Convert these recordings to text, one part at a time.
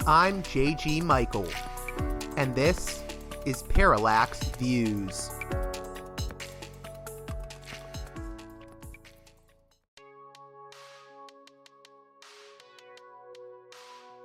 I'm J.G. Michael, and this is Parallax Views.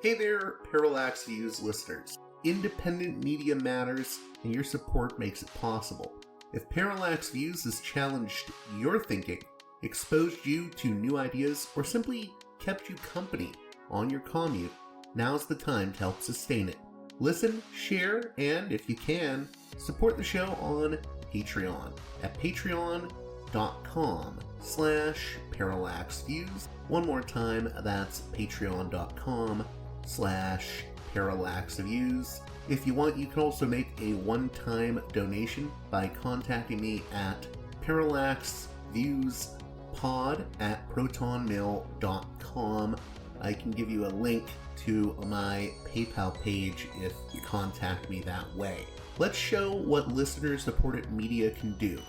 Hey there, Parallax Views listeners. Independent media matters, and your support makes it possible. If Parallax Views has challenged your thinking, exposed you to new ideas, or simply kept you company on your commute, now's the time to help sustain it. Listen, share, and if you can, support the show on Patreon at patreon.com/parallaxviews. One more time, that's patreon.com/parallaxviews. If you want, you can also make a one-time donation by contacting me at parallaxviewspod@protonmail.com. I can give you a link to my PayPal page if you contact me that way. Let's show what listener-supported media can do.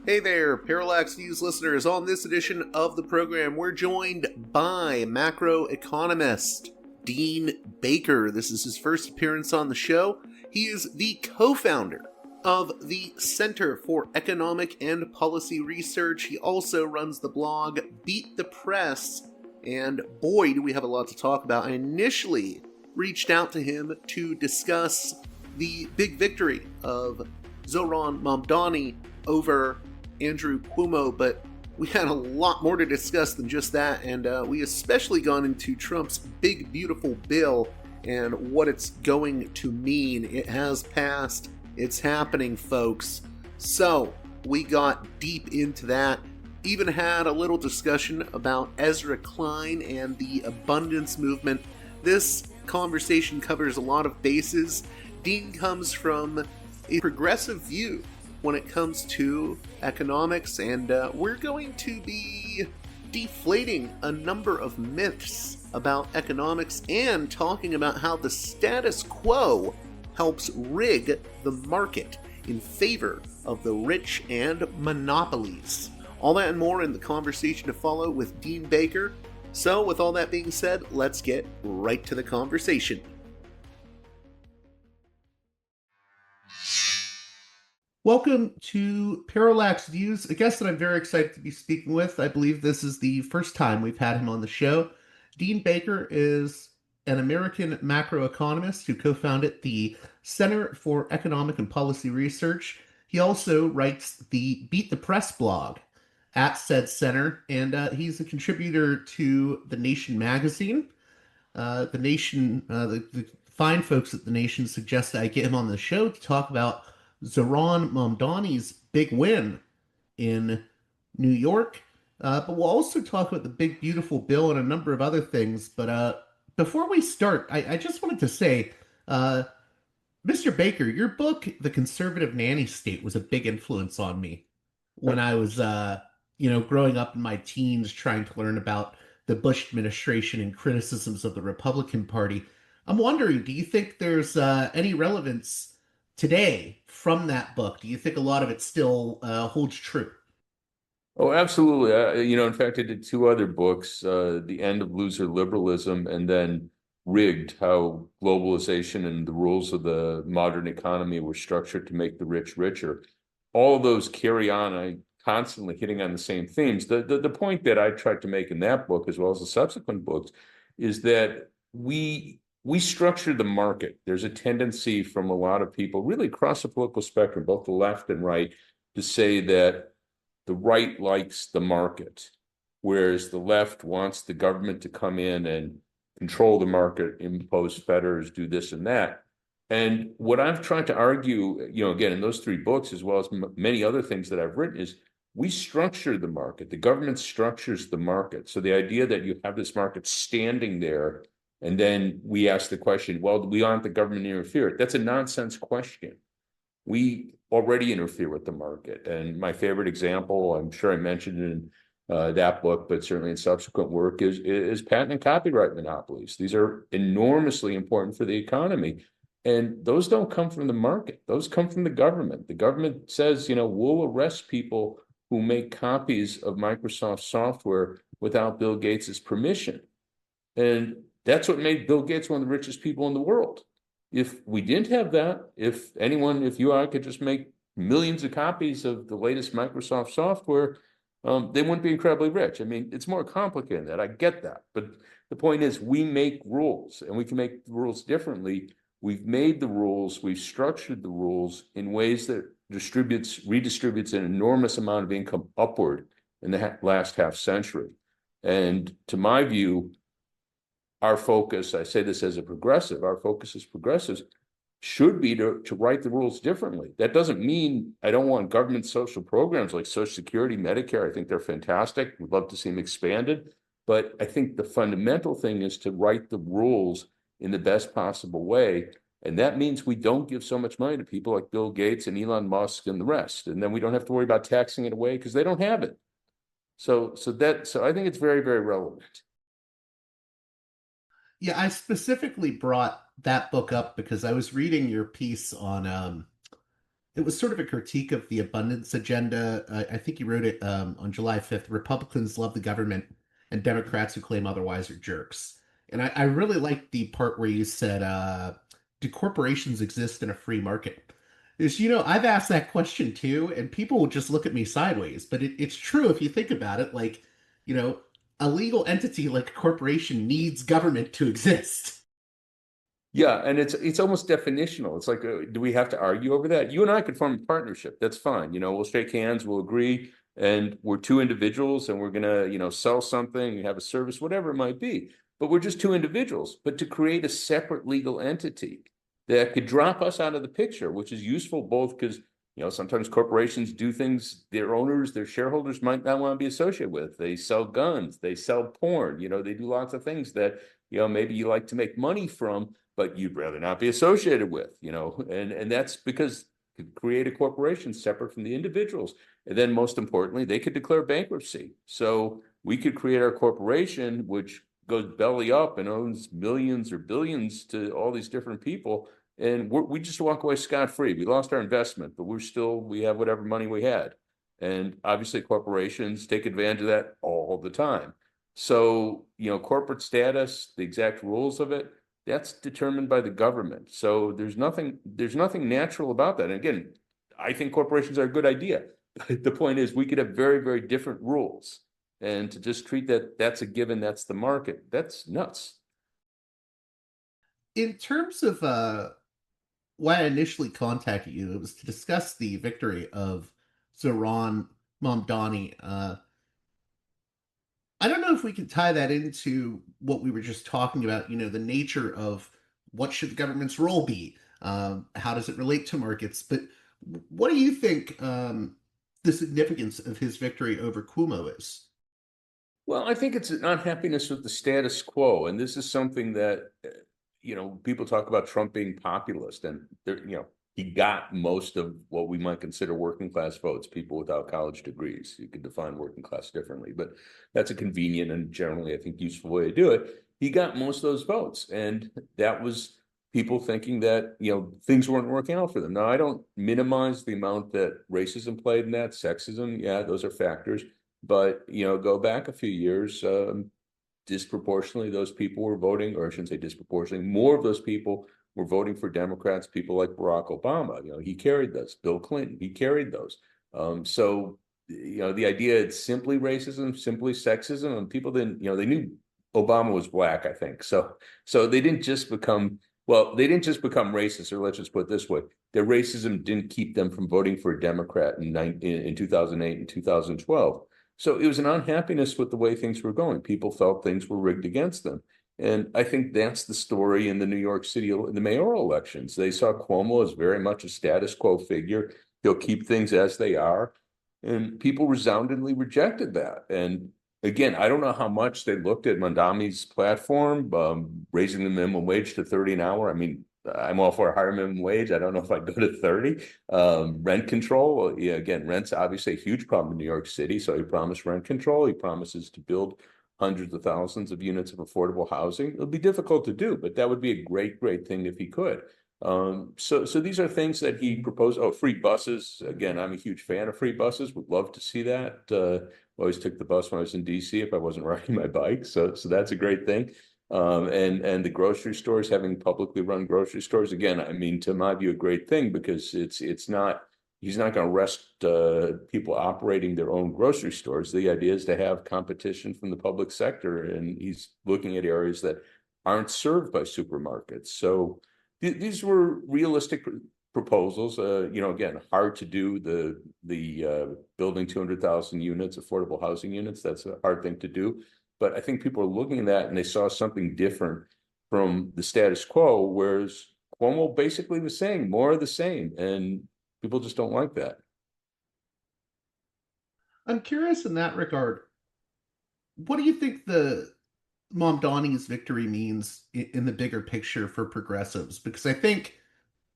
Hey there, Parallax Views listeners. On this edition of the program, we're joined by macroeconomist Dean Baker. This is his first appearance on the show. He is the co-founder of the Center for Economic and Policy Research. He also runs the blog Beat the Press, and boy, do we have a lot to talk about. I initially reached out to him to discuss the big victory of Zohran Mamdani over Andrew Cuomo, but we had a lot more to discuss than just that, and we especially gone into Trump's big, beautiful bill and what it's going to mean. It has passed. It's happening, folks. So we got deep into that. Even had a little discussion about Ezra Klein and the abundance movement. This conversation covers a lot of bases. Dean comes from a progressive view when it comes to economics, and we're going to be deflating a number of myths about economics and talking about how the status quo helps rig the market in favor of the rich and monopolies. All that and more in the conversation to follow with Dean Baker. So with all that being said, let's get right to the conversation. Welcome to Parallax Views, a guest that I'm very excited to be speaking with. I believe this is the first time we've had him on the show. Dean Baker is an American macroeconomist who co-founded the Center for Economic and Policy Research. He also writes the Beat the Press blog at said center, and he's a contributor to The Nation magazine. The fine folks at The Nation suggest that I get him on the show to talk about Zohran Mamdani's big win in New York. But we'll also talk about the big, beautiful bill and a number of other things. But before we start, I just wanted to say, Mr. Baker, your book, The Conservative Nanny State, was a big influence on me when I was, growing up in my teens, trying to learn about the Bush administration and criticisms of the Republican Party. I'm wondering, do you think there's any relevance today from that book? Do you think a lot of it still holds true? Oh, absolutely. In fact, I did two other books, The End of Loser Liberalism and then Rigged, how globalization and the rules of the modern economy were structured to make the rich richer. All of those carry on. I constantly hitting on the same themes. The point that I tried to make in that book, as well as the subsequent books, is that we structure the market. There's a tendency from a lot of people, really across the political spectrum, both the left and right, to say that the right likes the market, whereas the left wants the government to come in and control the market, impose fetters, do this and that. And what I've tried to argue, again, in those three books, as well as many other things that I've written, is we structure the market. The government structures the market. So the idea that you have this market standing there, and then we ask the question, well, do we want the government to interfere? That's a nonsense question. We already interfere with the market. And my favorite example, I'm sure I mentioned in that book, but certainly in subsequent work, is patent and copyright monopolies. These are enormously important for the economy. And those don't come from the market. Those come from the government. The government says, we'll arrest people who make copies of Microsoft software without Bill Gates's permission. And that's what made Bill Gates one of the richest people in the world. If we didn't have that, if you or I could just make millions of copies of the latest Microsoft software, they wouldn't be incredibly rich. I mean, it's more complicated than that. I get that. But the point is, we make rules, and we can make the rules differently. We've made the rules, we've structured the rules in ways that redistributes an enormous amount of income upward in the last half century. And to my view, our focus, I say this as a progressive, our focus as progressives should be to write the rules differently. That doesn't mean I don't want government social programs like Social Security, Medicare. I think they're fantastic. We'd love to see them expanded. But I think the fundamental thing is to write the rules in the best possible way. And that means we don't give so much money to people like Bill Gates and Elon Musk and the rest. And then we don't have to worry about taxing it away because they don't have it. So I think it's very, very relevant. Yeah, I specifically brought that book up because I was reading your piece on it was sort of a critique of the abundance agenda. I think you wrote it on July 5th. Republicans love the government and Democrats who claim otherwise are jerks. And I really liked the part where you said, do corporations exist in a free market? Is, I've asked that question too, and people will just look at me sideways. But it's true if you think about it, like, you know, a legal entity like a corporation needs government to exist. Yeah, and it's almost definitional. It's like, do we have to argue over that? You and I could form a partnership. That's fine. We'll shake hands, we'll agree, and we're two individuals, and we're gonna, sell something, have a service, whatever it might be. But we're just two individuals. But to create a separate legal entity that could drop us out of the picture, which is useful both because sometimes corporations do things their owners, their shareholders might not want to be associated with. They sell guns, they sell porn, they do lots of things that maybe you like to make money from, but you'd rather not be associated with, and that's because to create a corporation separate from the individuals. And then most importantly, they could declare bankruptcy. So we could create our corporation, which goes belly up and owns millions or billions to all these different people. And we just walk away scot-free. We lost our investment, but we have whatever money we had. And obviously corporations take advantage of that all the time. So, corporate status, the exact rules of it, that's determined by the government. So there's nothing natural about that. And again, I think corporations are a good idea. The point is we could have very, very different rules. And to just treat that's a given, that's the market, that's nuts. In terms of why I initially contacted you, it was to discuss the victory of Zohran Mamdani. I don't know if we can tie that into what we were just talking about, the nature of what should the government's role be? How does it relate to markets? But what do you think the significance of his victory over Cuomo is? Well, I think it's an unhappiness with the status quo. And this is something that, people talk about Trump being populist, and he got most of what we might consider working class votes, people without college degrees. You could define working class differently, but that's a convenient and generally, I think, useful way to do it. He got most of those votes, and that was people thinking that, things weren't working out for them. Now, I don't minimize the amount that racism played in that, sexism, yeah, those are factors. But, go back a few years, disproportionately, those people were voting, or I shouldn't say disproportionately, more of those people were voting for Democrats, people like Barack Obama. He carried those. Bill Clinton, he carried those. So, the idea it's simply racism, simply sexism, and people didn't, they knew Obama was black, I think. So they didn't just become racist, or let's just put it this way. Their racism didn't keep them from voting for a Democrat in 2008 and 2012. So it was an unhappiness with the way things were going. People felt things were rigged against them. And I think that's the story in the New York City, in the mayoral elections. They saw Cuomo as very much a status quo figure. He'll keep things as they are. And people resoundingly rejected that. And again, I don't know how much they looked at Mamdani's platform, raising the minimum wage to 30 an hour. I mean, I'm all for a higher minimum wage. I don't know if I'd go to 30. Rent control, yeah, again, rent's obviously a huge problem in New York City. So he promised rent control. He promises to build hundreds of thousands of units of affordable housing. It'll be difficult to do, but that would be a great, great thing if he could. So these are things that he proposed. Oh, free buses. Again, I'm a huge fan of free buses. Would love to see that. Always took the bus when I was in DC if I wasn't riding my bike. So that's a great thing. And the grocery stores, having publicly run grocery stores, again, I mean, to my view, a great thing because it's not he's not going to arrest people operating their own grocery stores. The idea is to have competition from the public sector, and he's looking at areas that aren't served by supermarkets. So these were realistic proposals. Again, hard to do the building 200,000 units, affordable housing units. That's a hard thing to do. But I think people are looking at that and they saw something different from the status quo, whereas Cuomo basically was saying more of the same, and people just don't like that. I'm curious in that regard. What do you think the Mamdani's victory means in the bigger picture for progressives? Because I think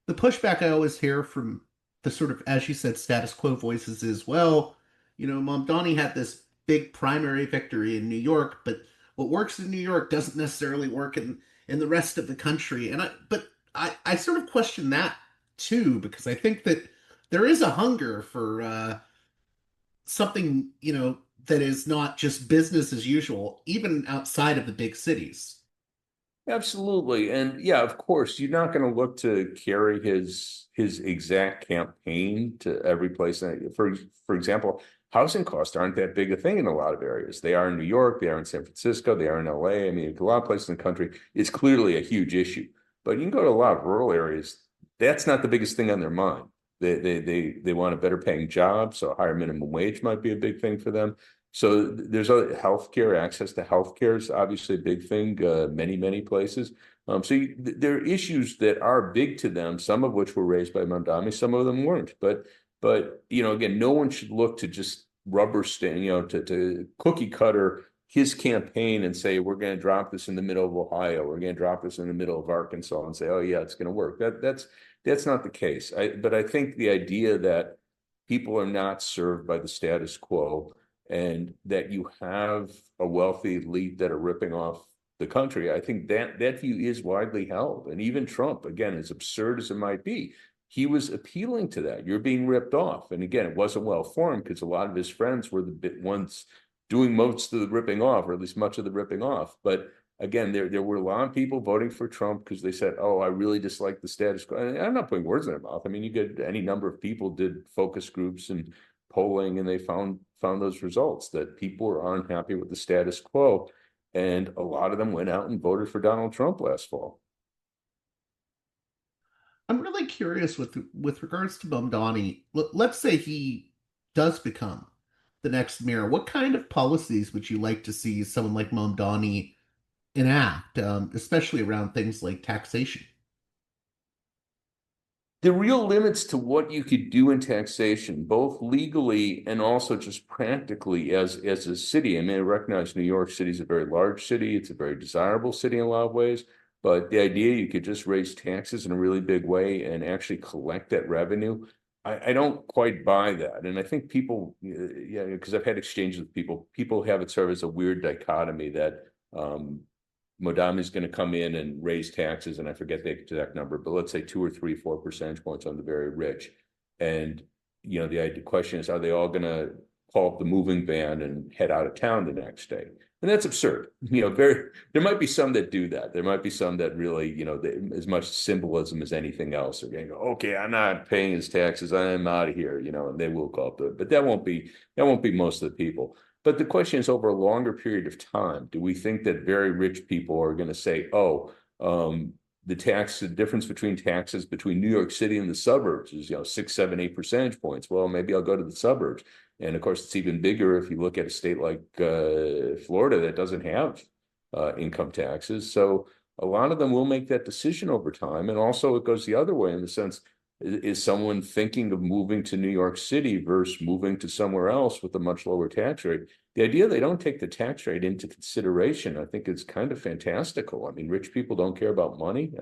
the pushback I always hear from the sort of, as you said, status quo voices is, well, Mamdani had this big primary victory in New York, but what works in New York doesn't necessarily work in the rest of the country. But I sort of question that too, because I think that there is a hunger for something, that is not just business as usual, even outside of the big cities. Absolutely. And yeah, of course, you're not going to look to carry his exact campaign to every place. For example, housing costs aren't that big a thing in a lot of areas. They are in New York, they are in San Francisco, they are in LA. I mean, a lot of places in the country, it's clearly a huge issue. But you can go to a lot of rural areas, that's not the biggest thing on their mind. They want a better paying job, so a higher minimum wage might be a big thing for them. So there's a healthcare, access to healthcare is obviously a big thing, many places. There are issues that are big to them, some of which were raised by Mamdani, some of them weren't. But again, no one should look to just rubber stamp, to cookie cutter his campaign and say, we're going to drop this in the middle of Ohio, we're going to drop this in the middle of Arkansas and say, oh yeah, it's going to work. That's not the case. But I think the idea that people are not served by the status quo and that you have a wealthy elite that are ripping off the country, I think that view is widely held. And even Trump, again, as absurd as it might be, he was appealing to that. You're being ripped off. And again, it wasn't well formed because a lot of his friends were the ones doing most of the ripping off, or at least much of the ripping off. But again, there were a lot of people voting for Trump because they said, oh, I really dislike the status quo. And I'm not putting words in their mouth. I mean, you get any number of people did focus groups and polling, and they found those results that people were unhappy with the status quo. And a lot of them went out and voted for Donald Trump last fall. I'm really curious with regards to Mamdani. Let's say he does become the next mayor. What kind of policies would you like to see someone like Mamdani enact, especially around things like taxation? The real limits to what you could do in taxation, both legally and also just practically as a city. I mean, I recognize New York City is a very large city. It's a very desirable city in a lot of ways. But the idea you could just raise taxes in a really big way and actually collect that revenue, I don't quite buy that. And I think people, yeah, because I've had exchanges with people have it sort of as a weird dichotomy that Mamdani is going to come in and raise taxes, and I forget the exact number, but let's say 2 or 3, 4 percentage points on the very rich. And the question is, are they all going to call up the moving van and head out of town the next day? And that's absurd. There might be some that do that. There might be some that really, as much symbolism as anything else are going to go, okay, I'm not paying his taxes, I'm out of here, and they will call up but that won't be most of the people. But the question is, over a longer period of time, do we think that very rich people are going to say, oh, the difference between taxes between New York City and the suburbs is, 6, 7, 8 percentage points. Well, maybe I'll go to the suburbs. And of course, it's even bigger if you look at a state like Florida that doesn't have income taxes. So a lot of them will make that decision over time. And also it goes the other way in the sense, is someone thinking of moving to New York City versus moving to somewhere else with a much lower tax rate? The idea they don't take the tax rate into consideration, I think, is kind of fantastical. I mean, rich people don't care about money.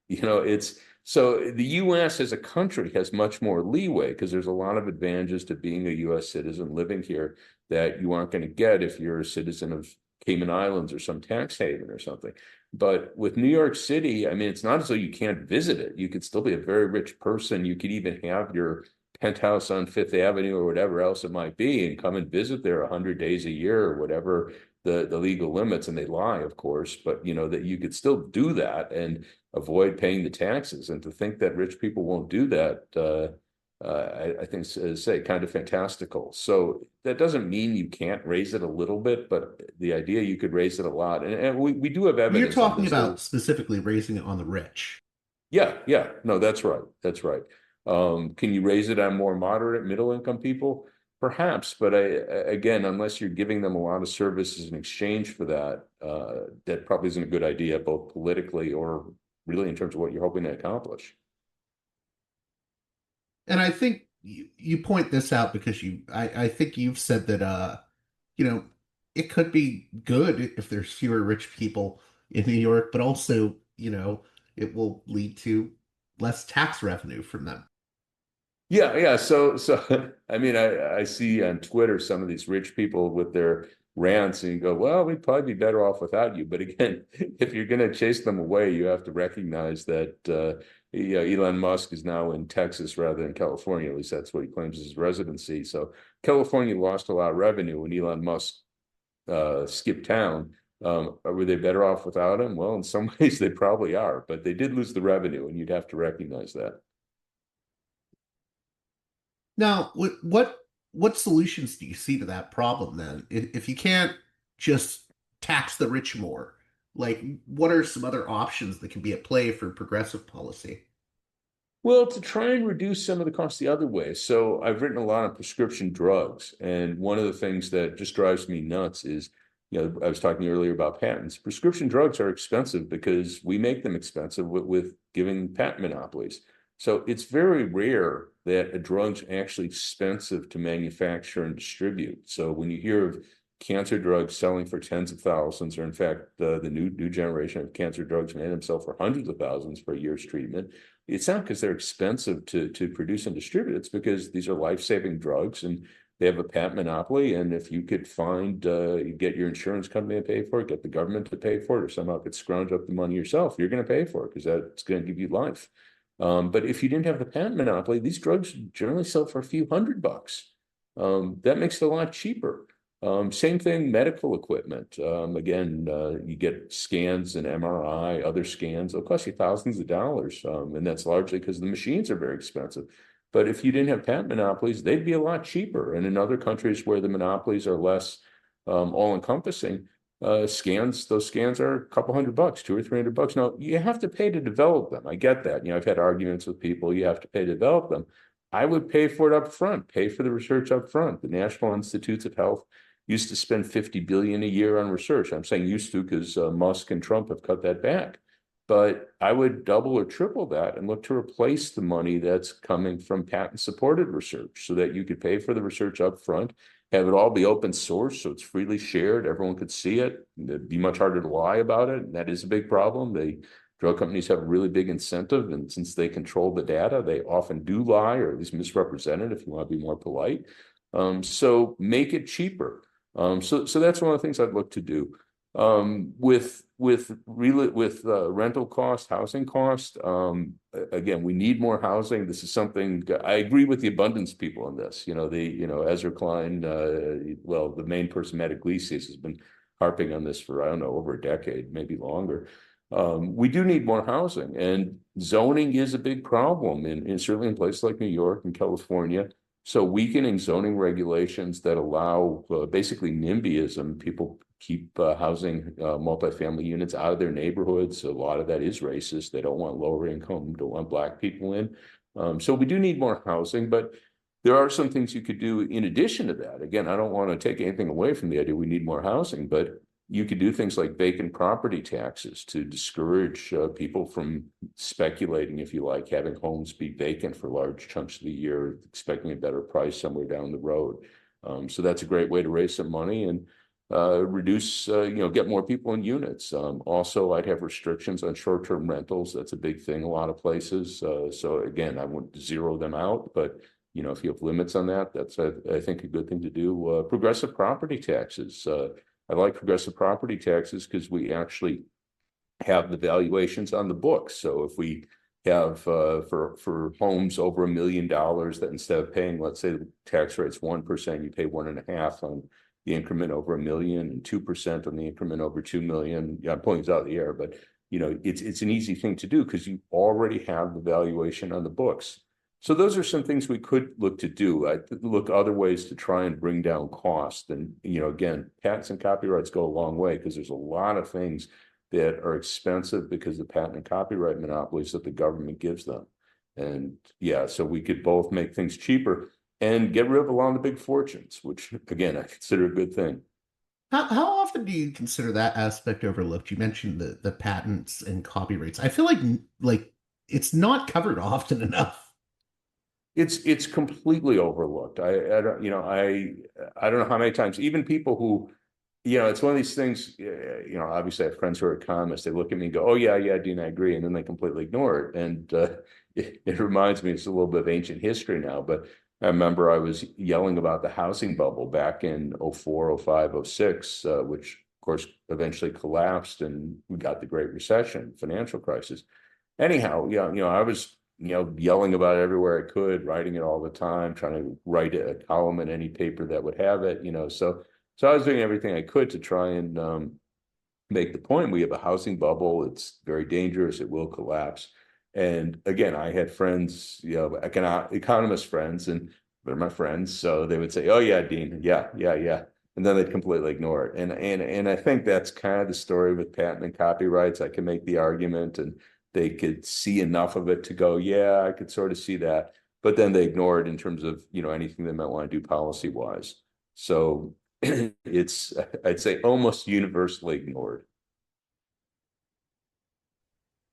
It's so the U.S. as a country has much more leeway because there's a lot of advantages to being a U.S. citizen living here that you aren't going to get if you're a citizen of Cayman Islands or some tax haven or something. But with New York City, I mean, it's not as though you can't visit it. You could still be a very rich person. You could even have your penthouse on Fifth Avenue or whatever else it might be and come and visit there 100 days a year or whatever the legal limits. And they lie, of course, but that you could still do that and avoid paying the taxes. And to think that rich people won't do that, I think is say kind of fantastical. So that doesn't mean you can't raise it a little bit, but the idea you could raise it a lot. And we do have You're evidence on talking this. about specifically raising it on the rich. Yeah. No, that's right. That's right. Can you raise it on more moderate, middle income people? Perhaps, but again, unless you're giving them a lot of services in exchange for that, that probably isn't a good idea, both politically or really in terms of what you're hoping to accomplish. And I think you point this out because I think you've said that, you know, it could be good if there's fewer rich people in New York, but also, it will lead to less tax revenue from them. Yeah. So I mean, I see on Twitter some of these rich people with their rants, and you go, well, we'd probably be better off without you. But again, if you're going to chase them away, you have to recognize that Elon Musk is now in Texas rather than California. At least that's what he claims is his residency. So California lost a lot of revenue when Elon Musk skipped town. Were they better off without him? Well, in some ways they probably are, but they did lose the revenue, and you'd have to recognize that. Now, what solutions do you see to that problem then? If you can't just tax the rich more, like what are some other options that can be at play for progressive policy? Well, to try and reduce some of the costs the other way. So I've written a lot on prescription drugs, and one of the things that just drives me nuts is, I was talking earlier about patents. Prescription drugs are expensive because we make them expensive with giving patent monopolies. So it's very rare that a drug's actually expensive to manufacture and distribute. So when you hear of cancer drugs selling for tens of thousands, or in fact, the new generation of cancer drugs may themselves for hundreds of thousands for a year's treatment, it's not because they're expensive to produce and distribute. It's because these are life-saving drugs and they have a patent monopoly. And if you could you get your insurance company to pay for it, get the government to pay for it, or somehow could scrounge up the money yourself, you're going to pay for it because that's going to give you life. But if you didn't have the patent monopoly, these drugs generally sell for a few $100. That makes it a lot cheaper. Same thing, medical equipment. Again, you get scans and MRI, other scans, they'll cost you thousands of dollars. And that's largely because the machines are very expensive. But if you didn't have patent monopolies, they'd be a lot cheaper. And in other countries where the monopolies are less all-encompassing, those scans are a couple $100, $200 or $300. Now, you have to pay to develop them. I get that. I've had arguments with people, you have to pay to develop them. I would pay for it up front, pay for the research up front. The National Institutes of Health used to spend $50 billion a year on research. I'm saying used to because Musk and Trump have cut that back. But I would double or triple that and look to replace the money that's coming from patent-supported research so that you could pay for the research up front, have it all be open source so it's freely shared, everyone could see it. It'd be much harder to lie about it, and that is a big problem. Drug companies have a really big incentive, and since they control the data, they often do lie or at least misrepresent it if you want to be more polite. So make it cheaper. So that's one of the things I'd look to do. With rental cost, housing cost. Again, we need more housing. This is something I agree with the abundance people on this. Ezra Klein, the main person, Matt Iglesias, has been harping on this for, I don't know, over a decade, maybe longer. We do need more housing, and zoning is a big problem certainly in places like New York and California. So weakening zoning regulations that allow basically NIMBYism, people keep housing multifamily units out of their neighborhoods. A lot of that is racist. They don't want lower income, don't want Black people in. So we do need more housing, but there are some things you could do in addition to that. Again, I don't want to take anything away from the idea we need more housing, but you could do things like vacant property taxes to discourage people from speculating, if you like, having homes be vacant for large chunks of the year, expecting a better price somewhere down the road. So that's a great way to raise some money and reduce, get more people in units. Also, I'd have restrictions on short-term rentals. That's a big thing a lot of places. So again, I wouldn't zero them out, but if you have limits on that, that's, I think, a good thing to do. Progressive property taxes. I like progressive property taxes because we actually have the valuations on the books. So if we have for homes over $1 million, that instead of paying, let's say the tax rate's 1%, you pay 1.5 on the increment over 1 million and 2% on the increment over 2 million. Yeah, I'm pulling this out of the air, but it's an easy thing to do because you already have the valuation on the books. So those are some things we could look to do. I look other ways to try and bring down cost. And again, patents and copyrights go a long way because there's a lot of things that are expensive because of patent and copyright monopolies that the government gives them. And yeah, so we could both make things cheaper and get rid of a lot of the big fortunes, which again, I consider a good thing. How often do you consider that aspect overlooked? You mentioned the patents and copyrights. I feel like it's not covered often enough. It's completely overlooked. I don't I don't know how many times even people who it's one of these things. Obviously, I have friends who are economists. They look at me and go, "Oh yeah, yeah, Dean, I agree," and then they completely ignore it. And it reminds me, it's a little bit of ancient history now, but I remember I was yelling about the housing bubble back in '04, '05, '06, which of course eventually collapsed, and we got the Great Recession, financial crisis. Anyhow, yeah, I was yelling about it everywhere I could, writing it all the time, trying to write a column in any paper that would have it. So I was doing everything I could to try and make the point. We have a housing bubble. It's very dangerous. It will collapse. And again, I had friends, economist friends, and they're my friends. So they would say, "Oh yeah, Dean, yeah, yeah, yeah," and then they'd completely ignore it. And I think that's kind of the story with patent and copyrights. I can make the argument, and they could see enough of it to go, "Yeah, I could sort of see that," but then they ignore it in terms of anything they might want to do policy wise. So it's, I'd say, almost universally ignored.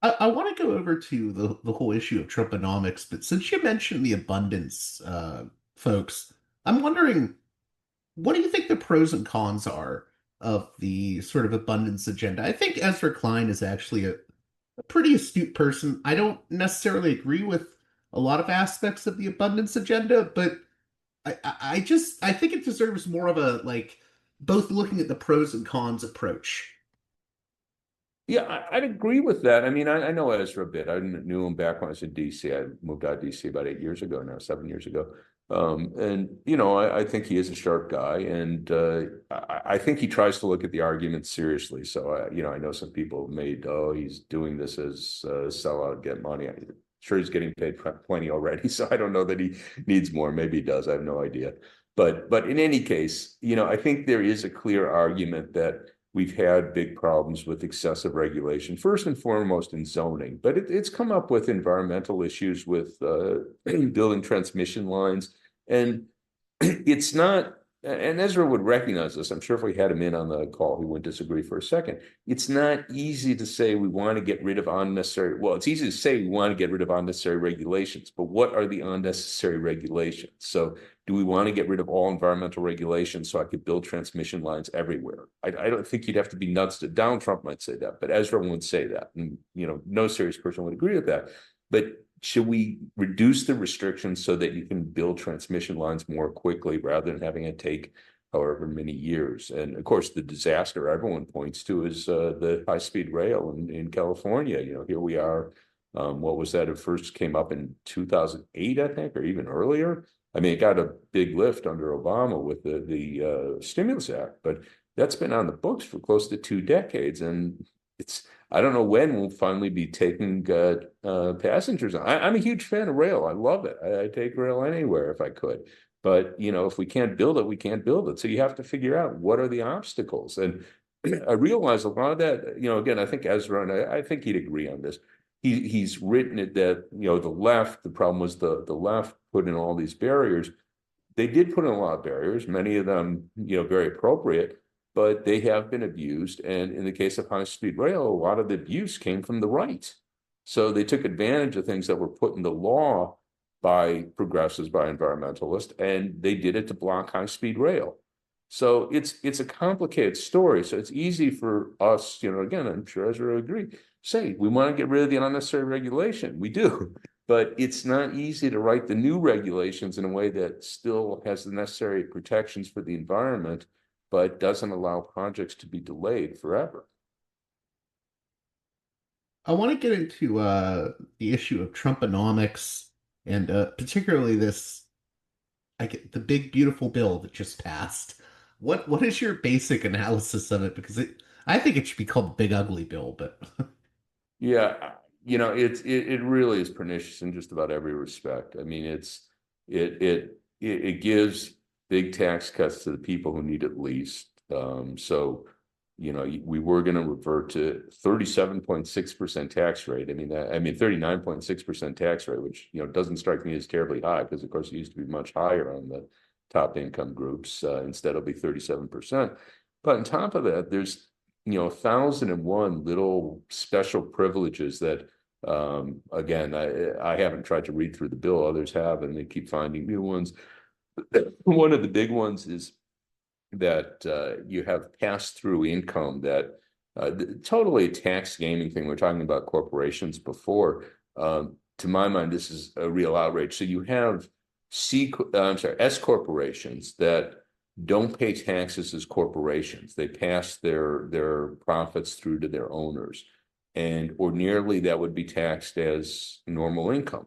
I want to go over to the whole issue of Trumponomics, but since you mentioned the abundance folks, I'm wondering, what do you think the pros and cons are of the sort of abundance agenda? I think Ezra Klein is actually a pretty astute person. I don't necessarily agree with a lot of aspects of the abundance agenda, but I think it deserves more of a like both looking at the pros and cons approach. Yeah, I'd agree with that. I mean, I know Ezra a bit. I knew him back when I was in DC. I moved out of DC about 8 years ago now, 7 years ago. And I think he is a sharp guy, and I think he tries to look at the argument seriously. So I know some people have made, "Oh, he's doing this as sellout, get money." I'm sure he's getting paid plenty already, so I don't know that he needs more. Maybe he does. I have no idea. But in any case, I think there is a clear argument that we've had big problems with excessive regulation, first and foremost in zoning, but it's come up with environmental issues with building transmission lines. And it's not, and Ezra would recognize this. I'm sure if we had him in on the call, he wouldn't disagree for a second. It's not easy to say we want to get rid of unnecessary, well, it's easy to say we want to get rid of unnecessary regulations, but what are the unnecessary regulations? So do we want to get rid of all environmental regulations so I could build transmission lines everywhere? I don't think you'd have to be nuts to, Donald Trump might say that, but Ezra wouldn't say that. And, no serious person would agree with that. But should we reduce the restrictions so that you can build transmission lines more quickly rather than having it take however many years? And of course, the disaster everyone points to is the high-speed rail in California. Here we are. What was that? It first came up in 2008, I think, or even earlier. I mean, it got a big lift under Obama with the Stimulus Act, but that's been on the books for close to 2 decades, and I don't know when we'll finally be taking passengers. I'm a huge fan of rail. I love it. I take rail anywhere if I could. But if we can't build it, we can't build it. So you have to figure out what are the obstacles. And I realize a lot of that. Again, I think Ezra, and I think he'd agree on this. He's written it that the left. The problem was the left put in all these barriers. They did put in a lot of barriers. Many of them very appropriate, but they have been abused. And in the case of high-speed rail, a lot of the abuse came from the right. So they took advantage of things that were put in the law by progressives, by environmentalists, and they did it to block high-speed rail. So it's a complicated story. So it's easy for us, again, I'm sure Ezra would agree, say we want to get rid of the unnecessary regulation. We do. But it's not easy to write the new regulations in a way that still has the necessary protections for the environment but doesn't allow projects to be delayed forever. I want to get into the issue of Trumponomics and particularly this, I get the big beautiful bill that just passed. What is your basic analysis of it? Because I think it should be called the Big Ugly Bill, but Yeah, it really is pernicious in just about every respect. I mean, it gives big tax cuts to the people who need it least. So, we were going to revert to 37.6% tax rate. I mean 39.6% tax rate, which doesn't strike me as terribly high because of course it used to be much higher on the top income groups. Instead, it'll be 37%. But on top of that, there's 1,001 little special privileges that, again, I haven't tried to read through the bill, others have, and they keep finding new ones. One of the big ones is that you have pass-through income that totally a tax gaming thing. We're talking about corporations before. To my mind, this is a real outrage. So you have S corporations that don't pay taxes as corporations. They pass their profits through to their owners. And ordinarily that would be taxed as normal income,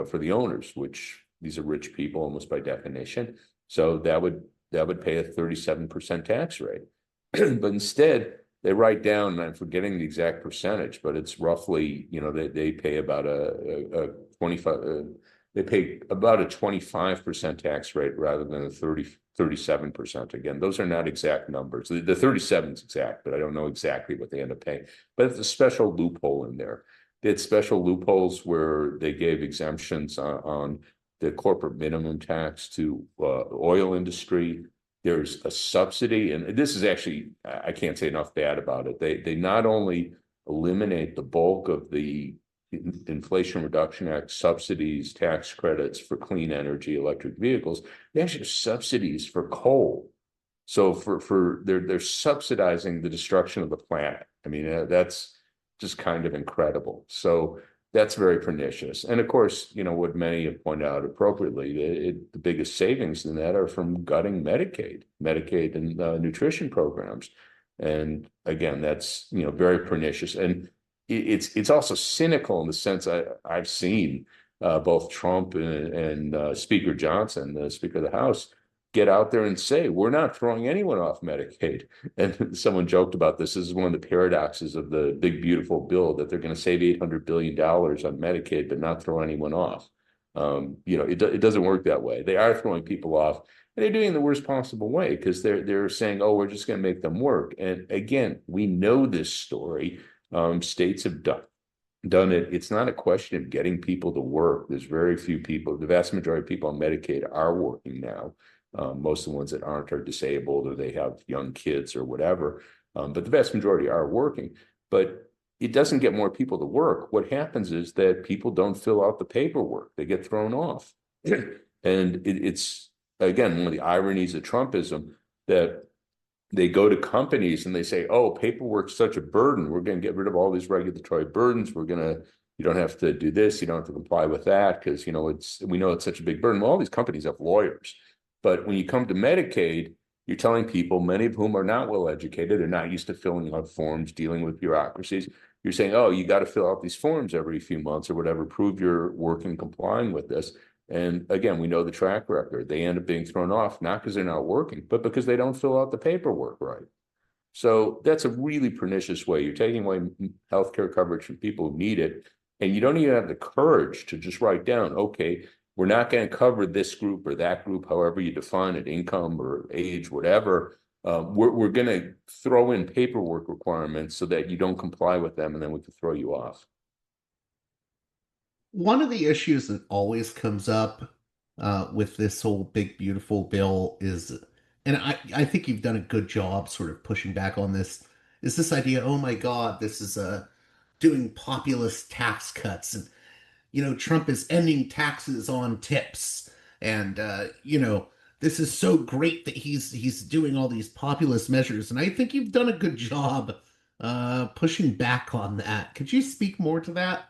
for the owners, which these are rich people almost by definition. So that would pay a 37% tax rate. But instead, they write down, and I'm forgetting the exact percentage, but it's roughly, they pay about a 25, they pay about a 25% tax rate rather than a 37%. Again, those are not exact numbers. The 37 is exact, but I don't know exactly what they end up paying. But it's a special loophole in there. They had special loopholes where they gave exemptions on the corporate minimum tax to oil industry. There's a subsidy, and this is actually, I can't say enough bad about it. They not only eliminate the bulk of the Inflation Reduction Act subsidies, tax credits for clean energy, electric vehicles, they actually have subsidies for coal. So they're subsidizing the destruction of the planet. I mean, that's just kind of incredible. So that's very pernicious. And of course, what many have pointed out appropriately, the biggest savings in that are from gutting Medicaid and nutrition programs. And again, that's, very pernicious. And it's also cynical in the sense I've seen both Trump and Speaker Johnson, the Speaker of the House, get out there and say, we're not throwing anyone off Medicaid. And someone joked about this. This is one of the paradoxes of the big, beautiful bill, that they're going to save $800 billion on Medicaid, but not throw anyone off. It doesn't work that way. They are throwing people off, and they're doing it in the worst possible way because they're saying, oh, we're just going to make them work. And again, we know this story. States have done it. It's not a question of getting people to work. There's very few people. The vast majority of people on Medicaid are working now. Most of the ones that aren't are disabled or they have young kids or whatever. But the vast majority are working. But it doesn't get more people to work. What happens is that people don't fill out the paperwork. They get thrown off. And it's, again, one of the ironies of Trumpism that they go to companies and they say, oh, paperwork's such a burden. We're going to get rid of all these regulatory burdens. You don't have to do this. You don't have to comply with that because, we know it's such a big burden. Well, all these companies have lawyers. But when you come to Medicaid, you're telling people, many of whom are not well educated, they're not used to filling out forms, dealing with bureaucracies. You're saying, oh, you got to fill out these forms every few months or whatever, prove you're working, complying with this. And again, we know the track record. They end up being thrown off, not because they're not working, but because they don't fill out the paperwork right. So that's a really pernicious way. You're taking away healthcare coverage from people who need it. And you don't even have the courage to just write down, okay, we're not going to cover this group or that group, however you define it, income or age, whatever. We're going to throw in paperwork requirements so that you don't comply with them, and then we can throw you off. one of the issues that always comes up with this whole big beautiful bill is, and I think you've done a good job sort of pushing back on this, is this idea, oh my God, this is doing populist tax cuts, and Trump is ending taxes on tips, and this is so great that he's doing all these populist measures, and I think you've done a good job pushing back on that. Could you speak more to that?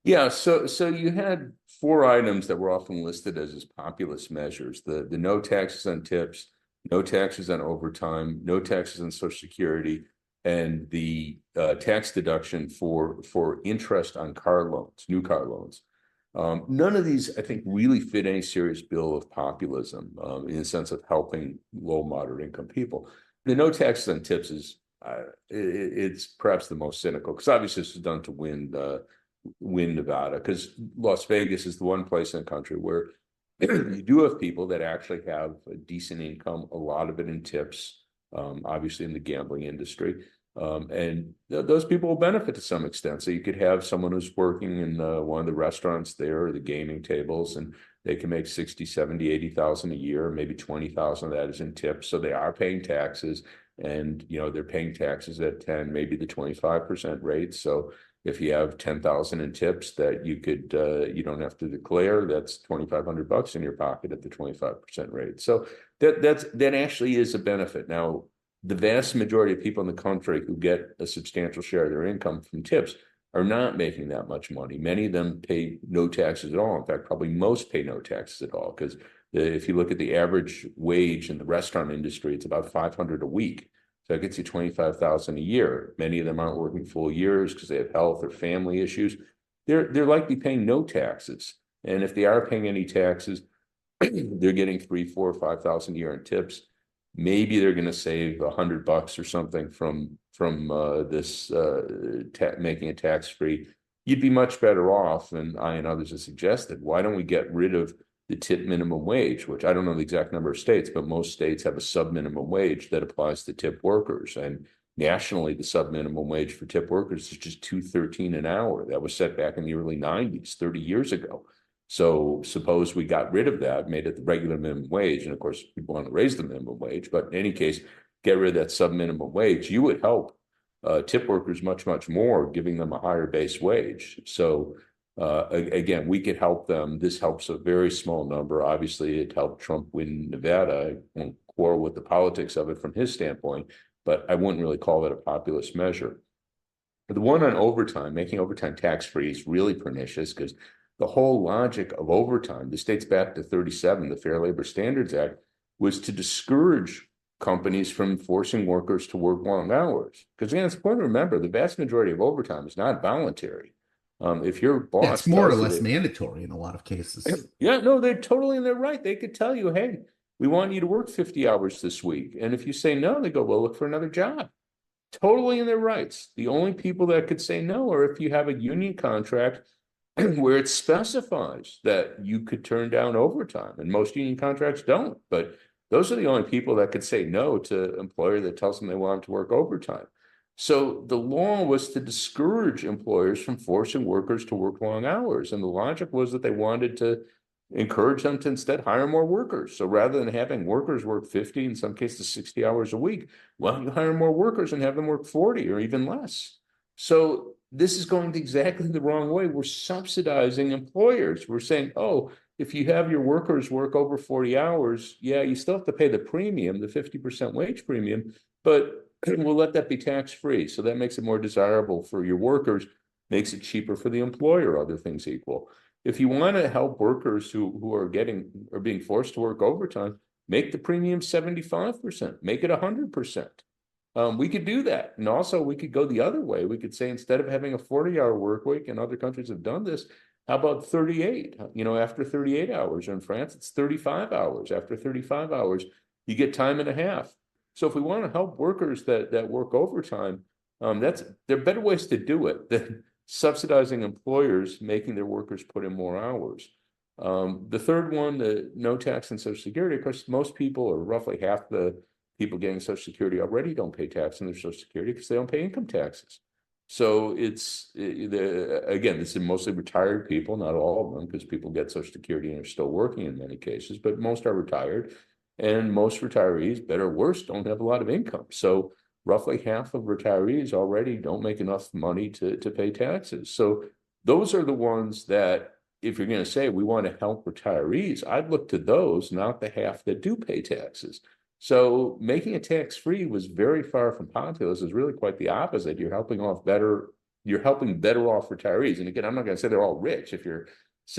Yeah, so you had four items that were often listed as populist measures: the no taxes on tips, no taxes on overtime, no taxes on Social Security, and the tax deduction for interest on car loans, new car loans. None of these, I think, really fit any serious bill of populism in the sense of helping low, moderate income people. The no taxes on tips is it's perhaps the most cynical, because obviously this is done to win Nevada, because Las Vegas is the one place in the country where you do have people that actually have a decent income, a lot of it in tips, obviously in the gambling industry. And those people will benefit to some extent. So you could have someone who's working in one of the restaurants there, or the gaming tables, and they can make 60, 70, 80,000 a year, maybe 20,000 of that is in tips. So they are paying taxes, and they're paying taxes at 10, maybe the 25% rate. So if you have 10,000 in tips that you could, you don't have to declare, that's $2,500 in your pocket at the 25% rate. So that actually is a benefit. Now, the vast majority of people in the country who get a substantial share of their income from tips are not making that much money. Many of them pay no taxes at all. In fact, probably most pay no taxes at all, because if you look at the average wage in the restaurant industry, it's about $500 a week. So that gets you 25,000 a year. Many of them aren't working full years because they have health or family issues. They're likely paying no taxes. And if they are paying any taxes, they're getting 3, 4, 5,000 a year in tips. Maybe they're going to save $100 or something from this making it tax free. You'd be much better off, and I and others have suggested. Why don't we get rid of the tip minimum wage, which I don't know the exact number of states, but most states have a sub minimum wage that applies to tip workers. And nationally, the sub minimum wage for tip workers is just $2.13 an hour. That was set back in the early 90s, 30 years ago. So suppose we got rid of that, made it the regular minimum wage, and of course people want to raise the minimum wage, but in any case, get rid of that sub minimum wage, you would help tip workers much, much more, giving them a higher base wage. So again, we could help them. This helps a very small number. Obviously, it helped Trump win Nevada. I won't quarrel with the politics of it from his standpoint, but I wouldn't really call it a populist measure. But the one on overtime, making overtime tax-free, is really pernicious, because the whole logic of overtime, this dates back to 37, the Fair Labor Standards Act, was to discourage companies from forcing workers to work long hours. Because again, it's important to remember, the vast majority of overtime is not voluntary. If your Yeah, it's boss more or tells you less that, mandatory in a lot of cases. yeah, no, they're totally in their right. They could tell you, hey, we want you to work 50 hours this week. And if you say no, they go, well, look for another job. Totally in their rights. The only people that could say no are if you have a union contract where it specifies that you could turn down overtime, and most union contracts don't. But those are the only people that could say no to an employer that tells them they want them to work overtime. So the law was to discourage employers from forcing workers to work long hours. And the logic was that they wanted to encourage them to instead hire more workers. So rather than having workers work 50, in some cases 60 hours a week, well, you hire more workers and have them work 40 or even less. So this is going exactly the wrong way. We're subsidizing employers. We're saying, oh, if you have your workers work over 40 hours, yeah, you still have to pay the premium, the 50% wage premium, but we'll let that be tax-free. So that makes it more desirable for your workers, makes it cheaper for the employer, other things equal. If you want to help workers who are being forced to work overtime, make the premium 75%, make it 100%. We could do that. And also we could go the other way. We could say, instead of having a 40-hour work week, and other countries have done this, how about 38? After 38 hours, or in France, it's 35 hours. After 35 hours, you get time and a half. So if we want to help workers that work overtime, there are better ways to do it than subsidizing employers, making their workers put in more hours. The third one, the no tax on Social Security, of course, most people, or roughly half the people getting Social Security already, don't pay tax on their Social Security because they don't pay income taxes. So again, this is mostly retired people, not all of them, because people get Social Security and are still working in many cases, but most are retired. And most retirees, better or worse, don't have a lot of income. So roughly half of retirees already don't make enough money to pay taxes. So those are the ones that, if you're going to say we want to help retirees, I'd look to those, not the half that do pay taxes. So making it tax-free was very far from populist. It's really quite the opposite. You're helping better off retirees. And again, I'm not going to say they're all rich. If you're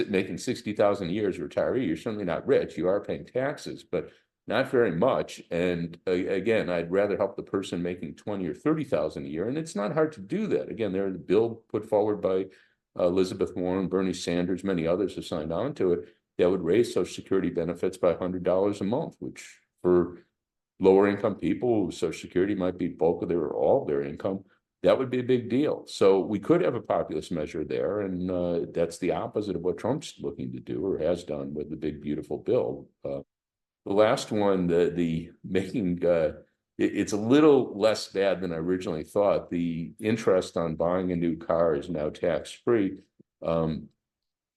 making 60,000 a year as a retiree, you're certainly not rich. You are paying taxes, but Not very much. And again, I'd rather help the person making 20 or 30,000 a year. And it's not hard to do that. Again, there's a bill put forward by Elizabeth Warren, Bernie Sanders, many others have signed on to it that would raise Social Security benefits by $100 a month, which for lower income people, Social Security might be bulk of their or all of their income. That would be a big deal. So we could have a populist measure there, and that's the opposite of what Trump's looking to do or has done with the big beautiful bill. The last one, the making it's a little less bad than I originally thought. The interest on buying a new car is now tax free.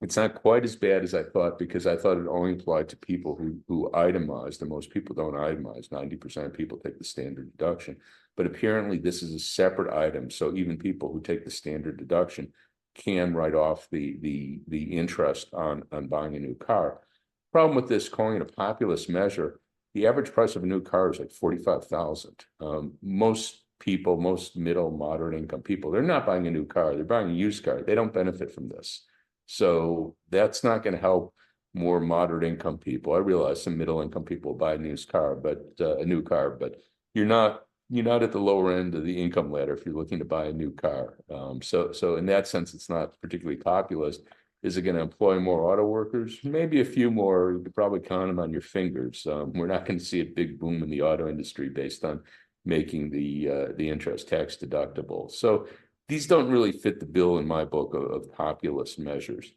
It's not quite as bad as I thought because I thought it only applied to people who itemized, and most people don't itemize. 90% of people take the standard deduction, but apparently this is a separate item. So even people who take the standard deduction can write off the interest on buying a new car. Problem with this, calling it a populist measure, the average price of a new car is like 45,000. Most people, most middle, moderate income people, they're not buying a new car. They're buying a used car. They don't benefit from this. So that's not going to help more moderate income people. I realize some middle income people buy a new car, but you're not at the lower end of the income ladder if you're looking to buy a new car. So in that sense, it's not particularly populist. Is it going to employ more auto workers? Maybe a few more. You could probably count them on your fingers. We're not going to see a big boom in the auto industry based on making the interest tax deductible. So these don't really fit the bill in my book of populist measures.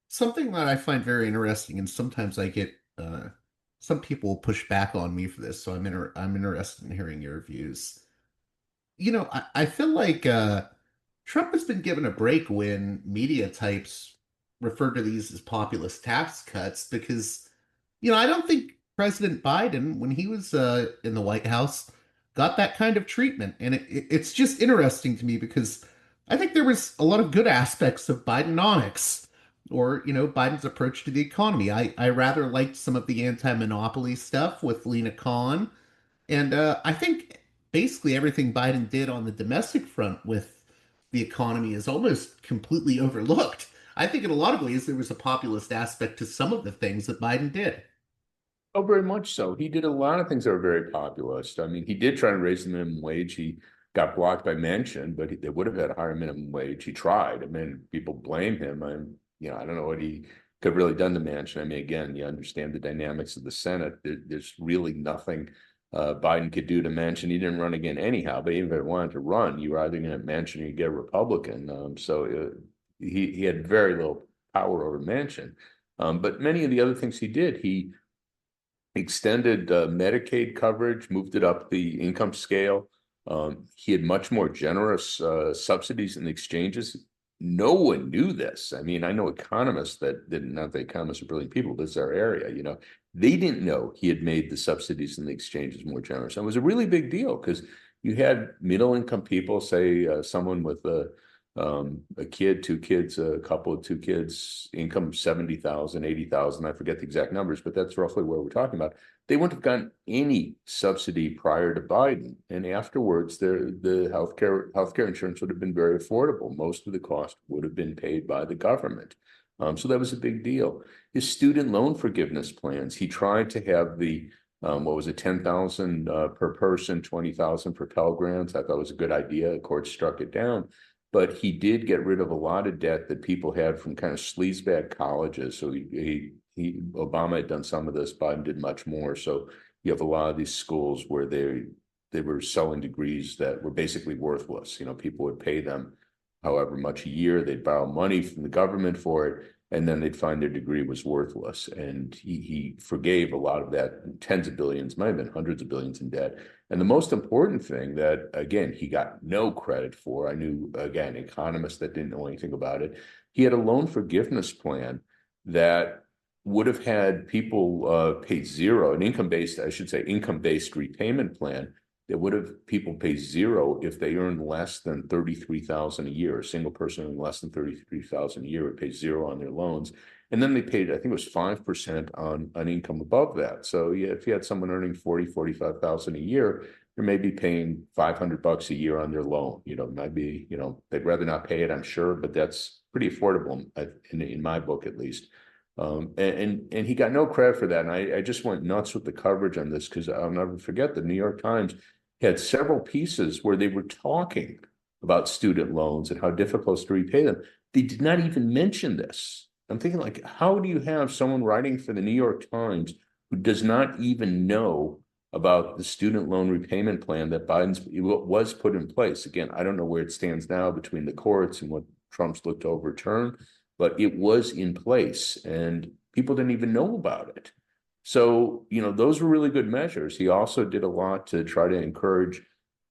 Something that I find very interesting, and sometimes I get some people push back on me for this, so I'm interested in hearing your views. I feel like Trump has been given a break when media types refer to these as populist tax cuts because, I don't think President Biden, when he was in the White House, got that kind of treatment. And it's just interesting to me because I think there was a lot of good aspects of Bidenomics or, Biden's approach to the economy. I rather liked some of the anti-monopoly stuff with Lena Khan. And I think basically everything Biden did on the domestic front with the economy is almost completely overlooked. I think in a lot of ways there was a populist aspect to some of the things that Biden did. Oh, very much so. He did a lot of things that were very populist. I mean, he did try to raise the minimum wage. He got blocked by Manchin, but they would have had a higher minimum wage. He tried. I mean, people blame him. I don't know what he could have really done to Manchin. I mean, again, you understand the dynamics of the Senate. There's really nothing Biden could do to Manchin. He didn't run again anyhow, but even if he wanted to run, you were either going to have Manchin or you get a Republican. He had very little power over Manchin. But many of the other things he did, he extended Medicaid coverage, moved it up the income scale. He had much more generous subsidies in the exchanges. No one knew this. I mean, I know economists that didn't, not the economists are brilliant people, this is our area, they didn't know he had made the subsidies in the exchanges more generous. And it was a really big deal because you had middle income people, say someone with a kid, two kids, a couple of two kids, income 70,000, 80,000. I forget the exact numbers, but that's roughly what we're talking about. They wouldn't have gotten any subsidy prior to Biden. And afterwards, the healthcare insurance would have been very affordable. Most of the cost would have been paid by the government. So that was a big deal. His student loan forgiveness plans, he tried to have the what was it, 10,000 per person, 20,000 for Pell Grants. I thought it was a good idea. The court struck it down. But he did get rid of a lot of debt that people had from kind of sleazebag colleges. So Obama had done some of this, Biden did much more. So you have a lot of these schools where they were selling degrees that were basically worthless. People would pay them however much a year, they'd borrow money from the government for it, and then they'd find their degree was worthless. And he forgave a lot of that, tens of billions, might have been hundreds of billions in debt. And the most important thing that, again, he got no credit for, I knew, again, economists that didn't know anything about it, he had a loan forgiveness plan that would have had people pay zero, an income-based, I should say, income-based repayment plan that would have people pay zero if they earn less than 33,000 a year. A single person earning less than 33,000 a year would pay zero on their loans. And then they paid, I think it was 5% on an income above that. So yeah, if you had someone earning 45,000 a year, you're maybe paying $500 a year on their loan. Might be, they'd rather not pay it, I'm sure, but that's pretty affordable in my book, at least. And he got no credit for that. And I just went nuts with the coverage on this because I'll never forget the New York Times had several pieces where they were talking about student loans and how difficult it's to repay them. They did not even mention this. I'm thinking, like, how do you have someone writing for the New York Times who does not even know about the student loan repayment plan that Biden's was put in place? Again, I don't know where it stands now between the courts and what Trump's looked to overturn, but it was in place and people didn't even know about it. So, those were really good measures. He also did a lot to try to encourage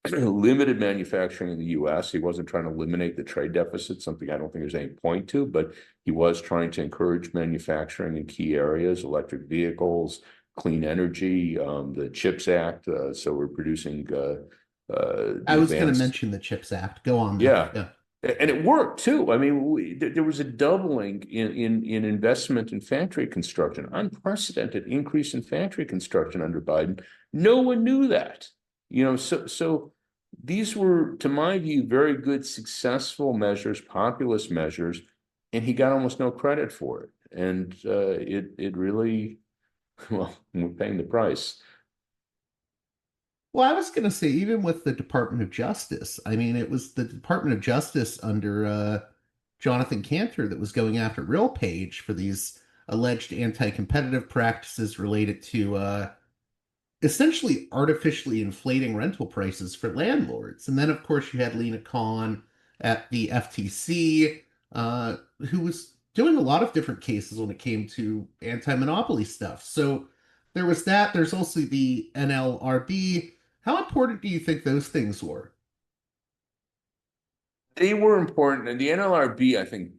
limited manufacturing in the US. He wasn't trying to eliminate the trade deficit, something I don't think there's any point to, but he was trying to encourage manufacturing in key areas, electric vehicles, clean energy, the CHIPS Act. So we're producing I the was going to advanced. mention the CHIPS Act. Go on, though. Yeah. Yeah. And it worked too. I mean, there was a doubling in investment in factory construction, unprecedented increase in factory construction under Biden. No one knew that. So these were, to my view, very good, successful measures, populist measures, and he got almost no credit for it. And it really, well, we're paying the price. Well, I was going to say, even with the Department of Justice, I mean, it was the Department of Justice under Jonathan Cantor that was going after RealPage for these alleged anti-competitive practices related to essentially artificially inflating rental prices for landlords. And then, of course, you had Lena Khan at the FTC, who was doing a lot of different cases when it came to anti-monopoly stuff. So there was that. There's also the NLRB. How important do you think those things were? They were important, and the NLRB, I think,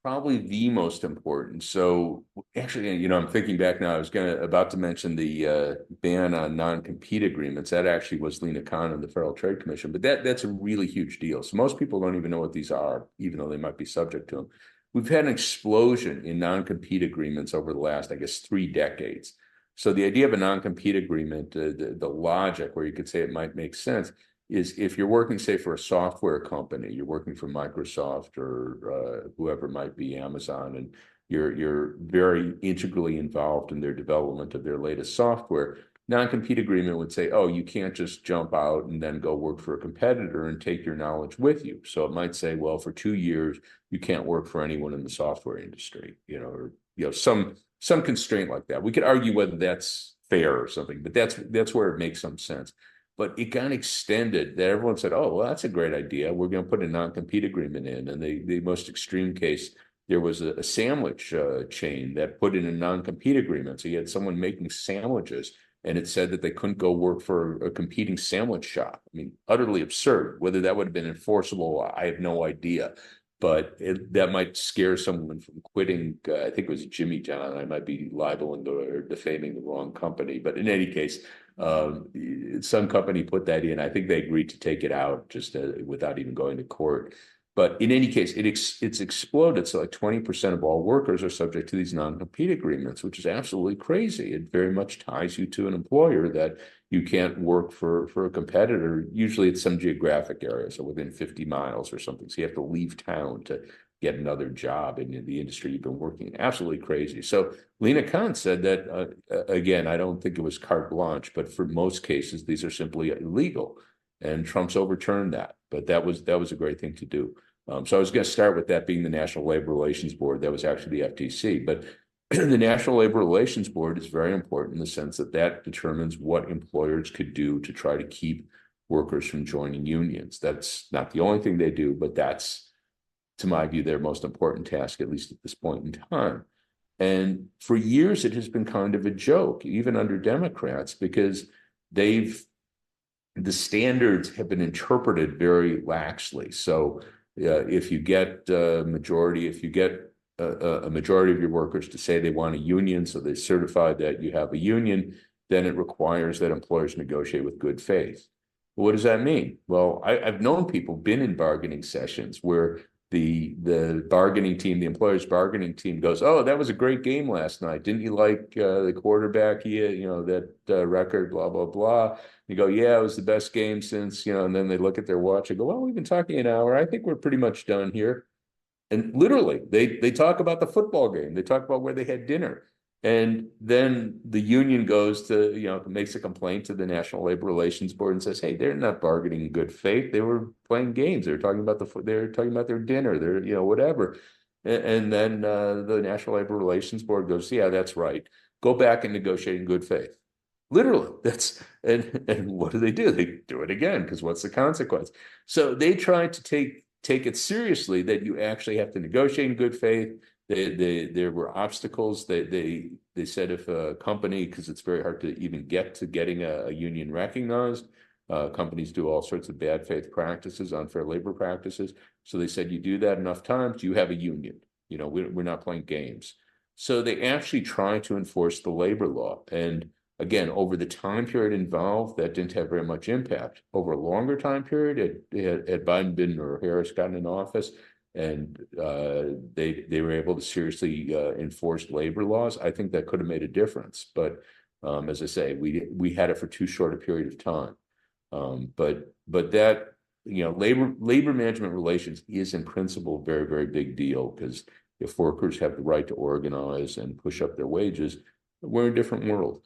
probably the most important. So actually, I'm thinking back now. I was about to mention the ban on non-compete agreements. That actually was Lena Khan and the Federal Trade Commission, but that's a really huge deal. So most people don't even know what these are, even though they might be subject to them. We've had an explosion in non-compete agreements over the last, I guess, 3 decades. So the idea of a non-compete agreement, the logic where you could say it might make sense is if you're working, say, for a software company, you're working for Microsoft or whoever might be, Amazon, and you're very integrally involved in their development of their latest software. Non-compete agreement would say, oh, you can't just jump out and then go work for a competitor and take your knowledge with you. So it might say, well, for 2 years, you can't work for anyone in the software industry, or some constraint like that. We could argue whether that's fair or something, but that's where it makes some sense. But it got extended that everyone said, oh, well, that's a great idea. We're going to put a non-compete agreement in. And the most extreme case, there was a sandwich chain that put in a non-compete agreement. So you had someone making sandwiches, and it said that they couldn't go work for a competing sandwich shop. I mean, utterly absurd. Whether that would have been enforceable, I have no idea. But that might scare someone from quitting. I think it was Jimmy John. I might be libeling or defaming the wrong company. But in any case, some company put that in. I think they agreed to take it out just without even going to court. But in any case, it's exploded. So like 20% of all workers are subject to these non-compete agreements, which is absolutely crazy. It very much ties you to an employer that you can't work for a competitor. Usually it's some geographic area, so within 50 miles or something. So you have to leave town to get another job in the industry you've been working in. Absolutely crazy. So Lena Khan said that, again, I don't think it was carte blanche, but for most cases, these are simply illegal. And Trump's overturned that. But that was a great thing to do. So I was going to start with that being the National Labor Relations Board. That was actually the FTC. But the National Labor Relations Board is very important in the sense that determines what employers could do to try to keep workers from joining unions. That's not the only thing they do, but that's, to my view, their most important task, at least at this point in time. And for years, it has been kind of a joke, even under Democrats, because the standards have been interpreted very laxly. So if you get a majority of your workers to say they want a union, so they certify that you have a union, then it requires that employers negotiate with good faith. Well, what does that mean? Well, I've known people been in bargaining sessions where the bargaining team, the employer's bargaining team goes, oh, that was a great game last night. Didn't you like the quarterback? That record, blah, blah, blah. You go, yeah, it was the best game since, and then they look at their watch and go, well, we've been talking an hour. I think we're pretty much done here. And literally, they talk about the football game. They talk about where they had dinner. And then the union goes to, makes a complaint to the National Labor Relations Board and says, hey, they're not bargaining in good faith. They were playing games. They're talking about their dinner, whatever. And then the National Labor Relations Board goes, yeah, that's right. Go back and negotiate in good faith. Literally, and what do? They do it again, because what's the consequence? So they try to take it seriously that you actually have to negotiate in good faith. There were obstacles. They said if a company, because it's very hard to even get to getting a union recognized, companies do all sorts of bad faith practices, unfair labor practices. So they said you do that enough times, you have a union. We're not playing games. So they actually try to enforce the labor law. And again, over the time period involved, that didn't have very much impact. Over a longer time period, had Biden been or Harris gotten in office, and they were able to seriously enforce labor laws, I think that could have made a difference. But as I say, we had it for too short a period of time. But that labor management relations is in principle a very, very big deal, because if workers have the right to organize and push up their wages, we're in a different world.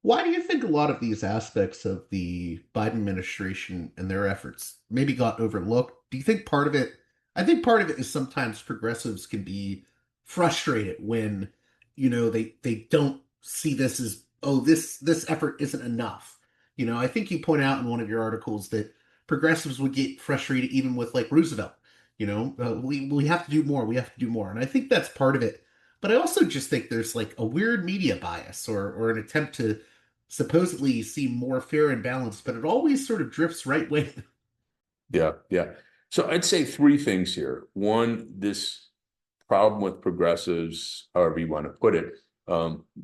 Why do you think a lot of these aspects of the Biden administration and their efforts maybe got overlooked? Do you think part of it, I think part of it is sometimes progressives can be frustrated when, they don't see this as, oh, this effort isn't enough. I think you point out in one of your articles that progressives would get frustrated even with like Roosevelt. We have to do more, we have to do more. And I think that's part of it. But I also just think there's like a weird media bias or an attempt to supposedly seem more fair and balanced, but it always sort of drifts right wing. Yeah, yeah. So I'd say three things here. One, this problem with progressives, however you want to put it,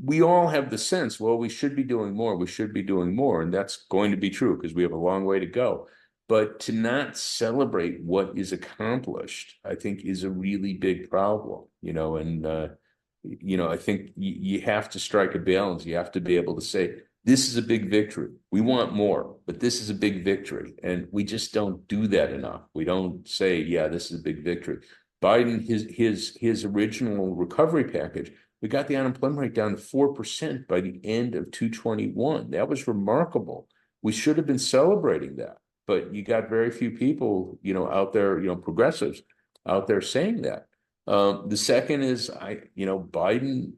we all have the sense, well, we should be doing more, we should be doing more, and that's going to be true because we have a long way to go. But to not celebrate what is accomplished, I think, is a really big problem, and I think you have to strike a balance. You have to be able to say, this is a big victory. We want more, but this is a big victory. And we just don't do that enough. We don't say, yeah, this is a big victory. Biden, his original recovery package, we got the unemployment rate down to 4% by the end of 2021. That was remarkable. We should have been celebrating that. But you got very few people, out there, progressives out there saying that. The second is Biden,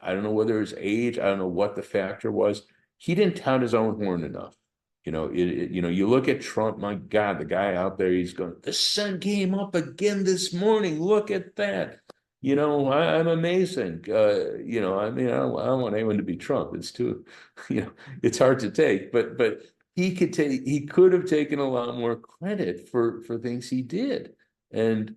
I don't know whether his age, I don't know what the factor was. He didn't tout his own horn enough. You look at Trump, my God, the guy out there, he's going, the sun came up again this morning. Look at that. I'm amazing. I don't want anyone to be Trump. It's too, it's hard to take, but he could have taken a lot more credit for things he did. And,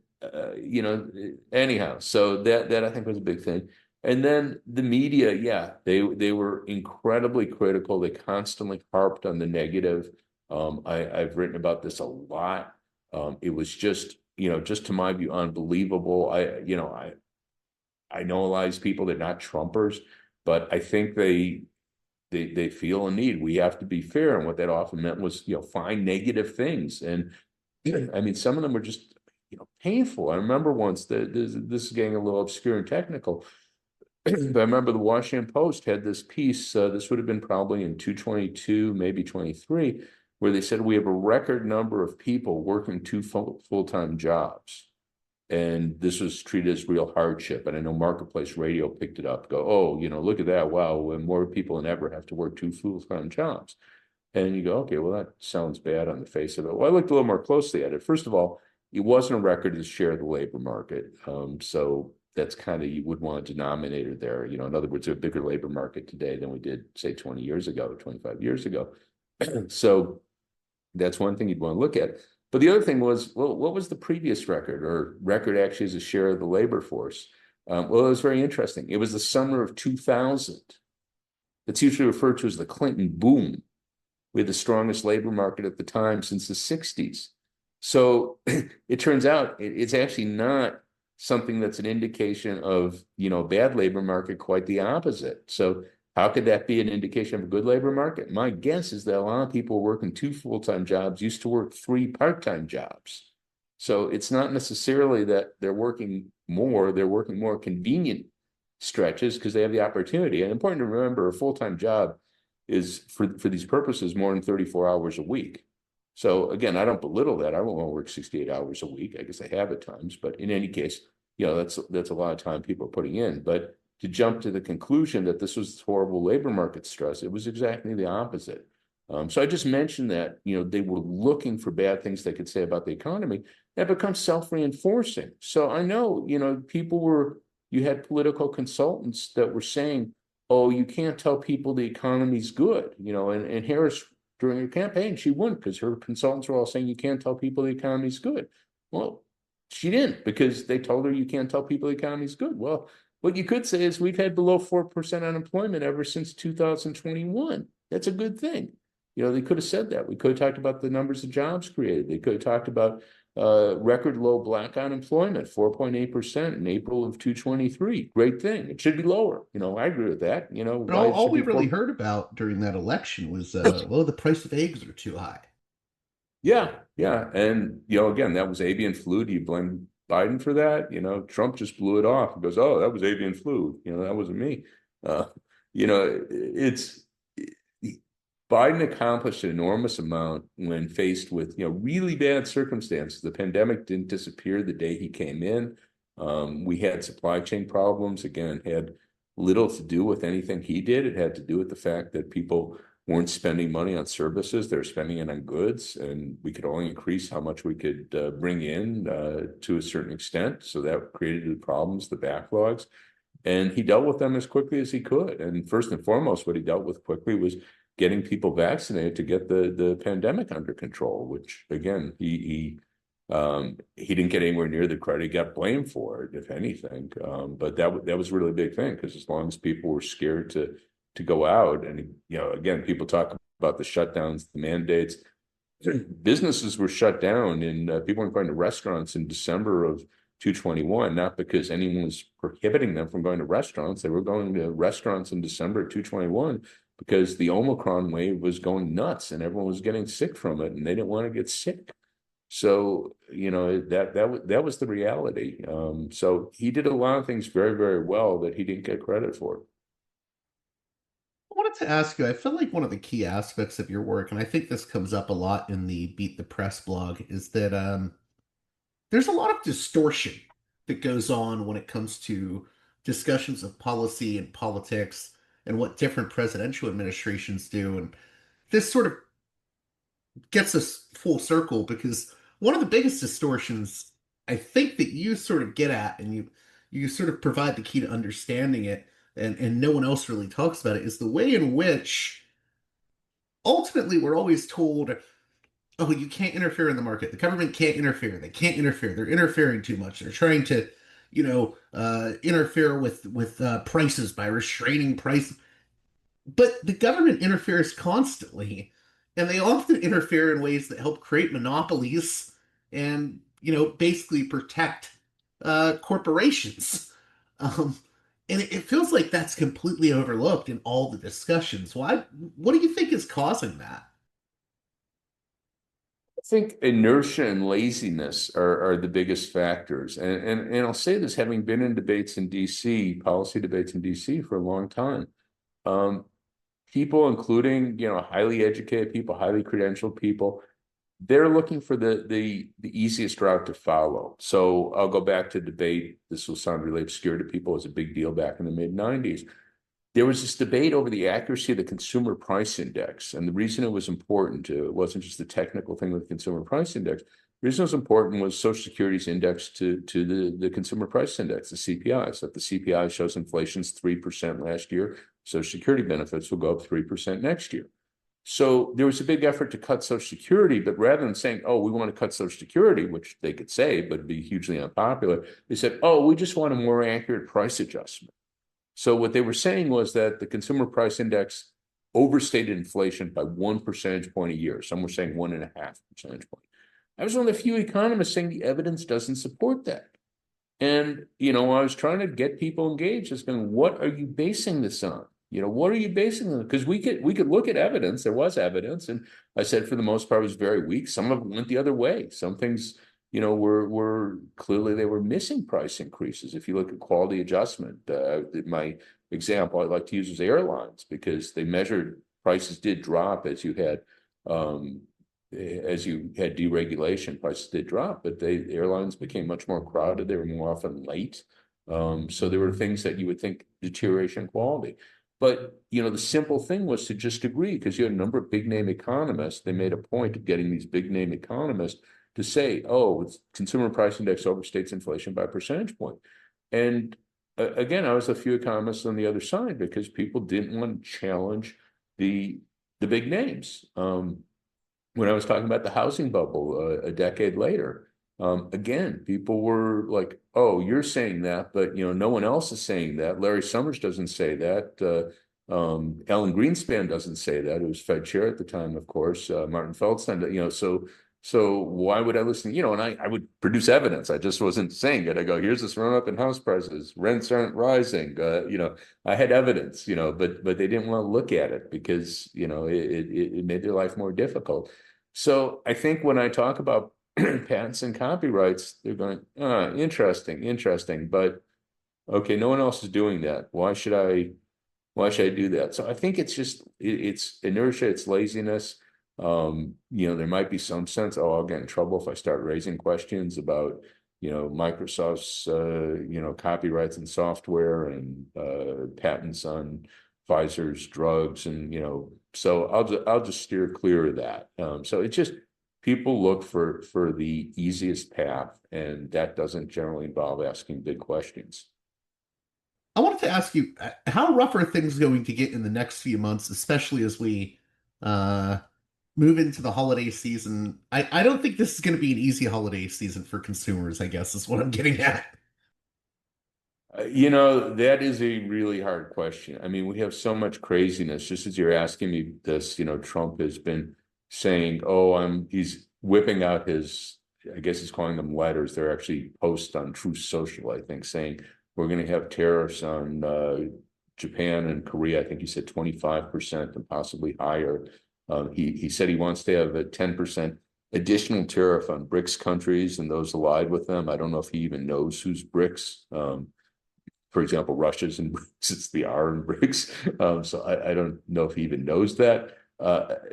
anyhow, so that I think was a big thing. And then the media, yeah, they were incredibly critical. They constantly harped on the negative. I've written about this a lot. It was just to my view, unbelievable. I know a lot of these people, they're not Trumpers, but I think they feel a need. We have to be fair, and what that often meant was find negative things. And I mean, some of them were just painful. I remember once that this is getting a little obscure and technical. But I remember the Washington Post had this piece, this would have been probably in 222, maybe 23, where they said we have a record number of people working two full-time jobs. And this was treated as real hardship. And I know Marketplace Radio picked it up, go, oh, look at that. Wow, when more people than ever have to work two full-time jobs. And you go, okay, well, that sounds bad on the face of it. Well, I looked a little more closely at it. First of all, it wasn't a record of the share of the labor market. So that's kind of, you would want a denominator there. In other words, a bigger labor market today than we did, say, 20 years ago, 25 years ago. So that's one thing you'd want to look at. But the other thing was, well, what was the previous record, or record actually as a share of the labor force? Well, it was very interesting. It was the summer of 2000. It's usually referred to as the Clinton boom. We had the strongest labor market at the time since the 60s. So it turns out it's actually not something that's an indication of, bad labor market, quite the opposite. So how could that be an indication of a good labor market? My guess is that a lot of people working two full-time jobs used to work three part-time jobs. So it's not necessarily that they're working more convenient stretches because they have the opportunity. And important to remember, a full-time job is for these purposes more than 34 hours a week. So again, I don't belittle that. I don't want to work 68 hours a week. I guess I have at times, but in any case, that's a lot of time people are putting in. But to jump to the conclusion that this was horrible labor market stress, it was exactly the opposite. So I just mentioned that, they were looking for bad things they could say about the economy. That becomes self-reinforcing. So I know, you had political consultants that were saying, oh, you can't tell people the economy's good, and Harris during her campaign, she wouldn't because her consultants were all saying you can't tell people the economy's good. Well, she didn't because they told her you can't tell people the economy's good. Well, what you could say is we've had below 4% unemployment ever since 2021. That's a good thing. They could have said that. We could have talked about the numbers of jobs created. They could have talked about record low black unemployment, 4.8% in April of 2023. Great thing. It should be lower. I agree with that. But Why it all should we be really 4. heard about during that election was, well, the price of eggs are too high. Yeah, yeah. And, again, that was avian flu. Do you blame Biden for that? Trump just blew it off and goes, oh, that was avian flu. That wasn't me. Uh, it's Biden accomplished an enormous amount when faced with, really bad circumstances. The pandemic didn't disappear the day he came in. We had supply chain problems. Again, it had little to do with anything he did. It had to do with the fact that people weren't spending money on services. They were spending it on goods, and we could only increase how much we could bring in to a certain extent. So that created the problems, the backlogs. And he dealt with them as quickly as he could. And first and foremost, what he dealt with quickly was getting people vaccinated to get the pandemic under control, which again, he didn't get anywhere near the credit. He got blamed for it, if anything. But that was a really big thing because as long as people were scared to go out, and again, people talk about the shutdowns, the mandates. Businesses were shut down, and people weren't going to restaurants in December of 2021, not because anyone was prohibiting them from going to restaurants. They were going to restaurants in December of 2021 because the Omicron wave was going nuts and everyone was getting sick from it, and they didn't want to get sick. So, that was the reality. So he did a lot of things very, very well that he didn't get credit for. I wanted to ask you, I feel like one of the key aspects of your work, and I think this comes up a lot in the Beat the Press blog, is that there's a lot of distortion that goes on when it comes to discussions of policy and politics and what different presidential administrations do. And this sort of gets us full circle because one of the biggest distortions I think that you sort of get at and you sort of provide the key to understanding it and no one else really talks about it is the way in which ultimately we're always told, oh, you can't interfere in the market. The government can't interfere. They can't interfere. They're interfering too much. They're trying to, interfere with prices by restraining price. But the government interferes constantly, and they often interfere in ways that help create monopolies and, basically protect corporations. Um, and it feels like that's completely overlooked in all the discussions. Why? What do you think is causing that? I think inertia and laziness are the biggest factors. And I'll say this, having been in debates in DC, policy debates in DC for a long time. People, including, highly educated people, highly credentialed people, they're looking for the easiest route to follow. So I'll go back to debate. This will sound really obscure to people. It was a big deal back in the mid 90s. There was this debate over the accuracy of the consumer price index. And the reason it was important, it wasn't just the technical thing with the consumer price index. The reason it was important was Social Security's index to the consumer price index, the CPI. So if the CPI shows inflation's 3% last year, Social Security benefits will go up 3% next year. So there was a big effort to cut Social Security, but rather than saying, oh, we want to cut Social Security, which they could say, but it'd be hugely unpopular, they said, oh, we just want a more accurate price adjustment. So what they were saying was that the consumer price index overstated inflation by 1 percentage point a year. Some were saying 1.5 percentage point. I was one of the few economists saying the evidence doesn't support that. And, I was trying to get people engaged. Just going, what are you basing this on? What are you basing it on? Because we could look at evidence. There was evidence. And I said, for the most part, it was very weak. Some of it went the other way. Some things were clearly they were missing price increases. If you look at quality adjustment, my example I like to use is airlines, because they measured prices did drop um, as you had deregulation, prices did drop, but airlines became much more crowded. They were more often late. So there were things that you would think deterioration in quality. But the simple thing was to just agree, because you had a number of big name economists. They made a point of getting these big name economists to say, oh, consumer price index overstates inflation by a percentage point. And again, I was a few economists on the other side, because people didn't want to challenge the big names. When I was talking about the housing bubble a decade later, again, people were like, "Oh, you're saying that, but no one else is saying that. Larry Summers doesn't say that. Alan Greenspan doesn't say that. Who was Fed chair at the time, of course. Martin Feldstein. So why would I listen? And I would produce evidence. I just wasn't saying it. I go, here's this run up in house prices. Rents aren't rising. I had evidence. But they didn't want to look at it, because it made their life more difficult. So I think when I talk about patents and copyrights, they're going, interesting, interesting, but okay, no one else is doing that. Why should I do that? So I think it's inertia, it's laziness. There might be some sense, oh, I'll get in trouble if I start raising questions about, Microsoft's, copyrights and software, and patents on Pfizer's drugs, and so I'll just steer clear of that. So it's just people look for the easiest path, and that doesn't generally involve asking big questions. I wanted to ask you, how rough are things going to get in the next few months, especially as we uh, move into the holiday season? I don't think this is going to be an easy holiday season for consumers, I guess, is what I'm getting at. That is a really hard question. I mean, we have so much craziness. Just as you're asking me this, Trump has been saying, oh, he's whipping out I guess he's calling them letters. They're actually posts on Truth Social, I think, saying we're going to have tariffs on Japan and Korea. I think he said 25% and possibly higher. He said he wants to have a 10% additional tariff on BRICS countries and those allied with them. I don't know if he even knows who's BRICS. For example, Russia's in BRICS, it's the R in BRICS. So I don't know if he even knows that.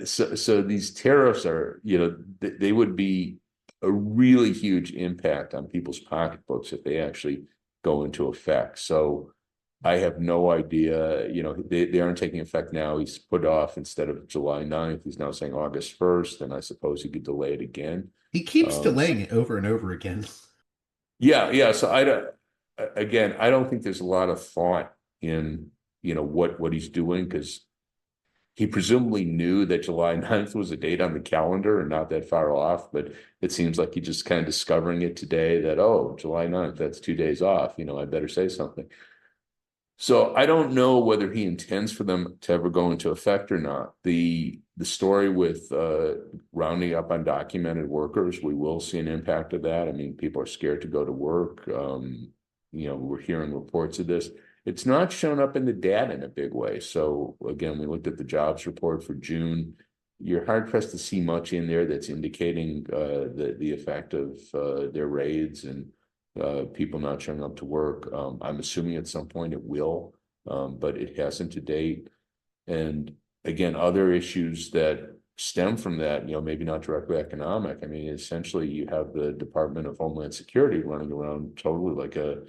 So these tariffs are, they would be a really huge impact on people's pocketbooks if they actually go into effect. So I have no idea, they aren't taking effect now. He's put off, instead of July 9th, he's now saying August 1st, and I suppose he could delay it again. He keeps So delaying it over and over again. yeah. So I don't think there's a lot of thought in, what he's doing, because he presumably knew that July 9th was a date on the calendar and not that far off, but it seems like he's just kind of discovering it today that, oh, July 9th, that's 2 days off. I better say something. So I don't know whether he intends for them to ever go into effect or not. The story with rounding up undocumented workers, we will see an impact of that. I mean, people are scared to go to work. We're hearing reports of this. It's not shown up in the data in a big way. So again, we looked at the jobs report for June. You're hard pressed to see much in there that's indicating the effect of their raids and people not showing up to work. I'm assuming at some point it will, but it hasn't to date. And again, other issues that stem from that, maybe not directly economic. I mean, essentially, you have the Department of Homeland Security running around totally like a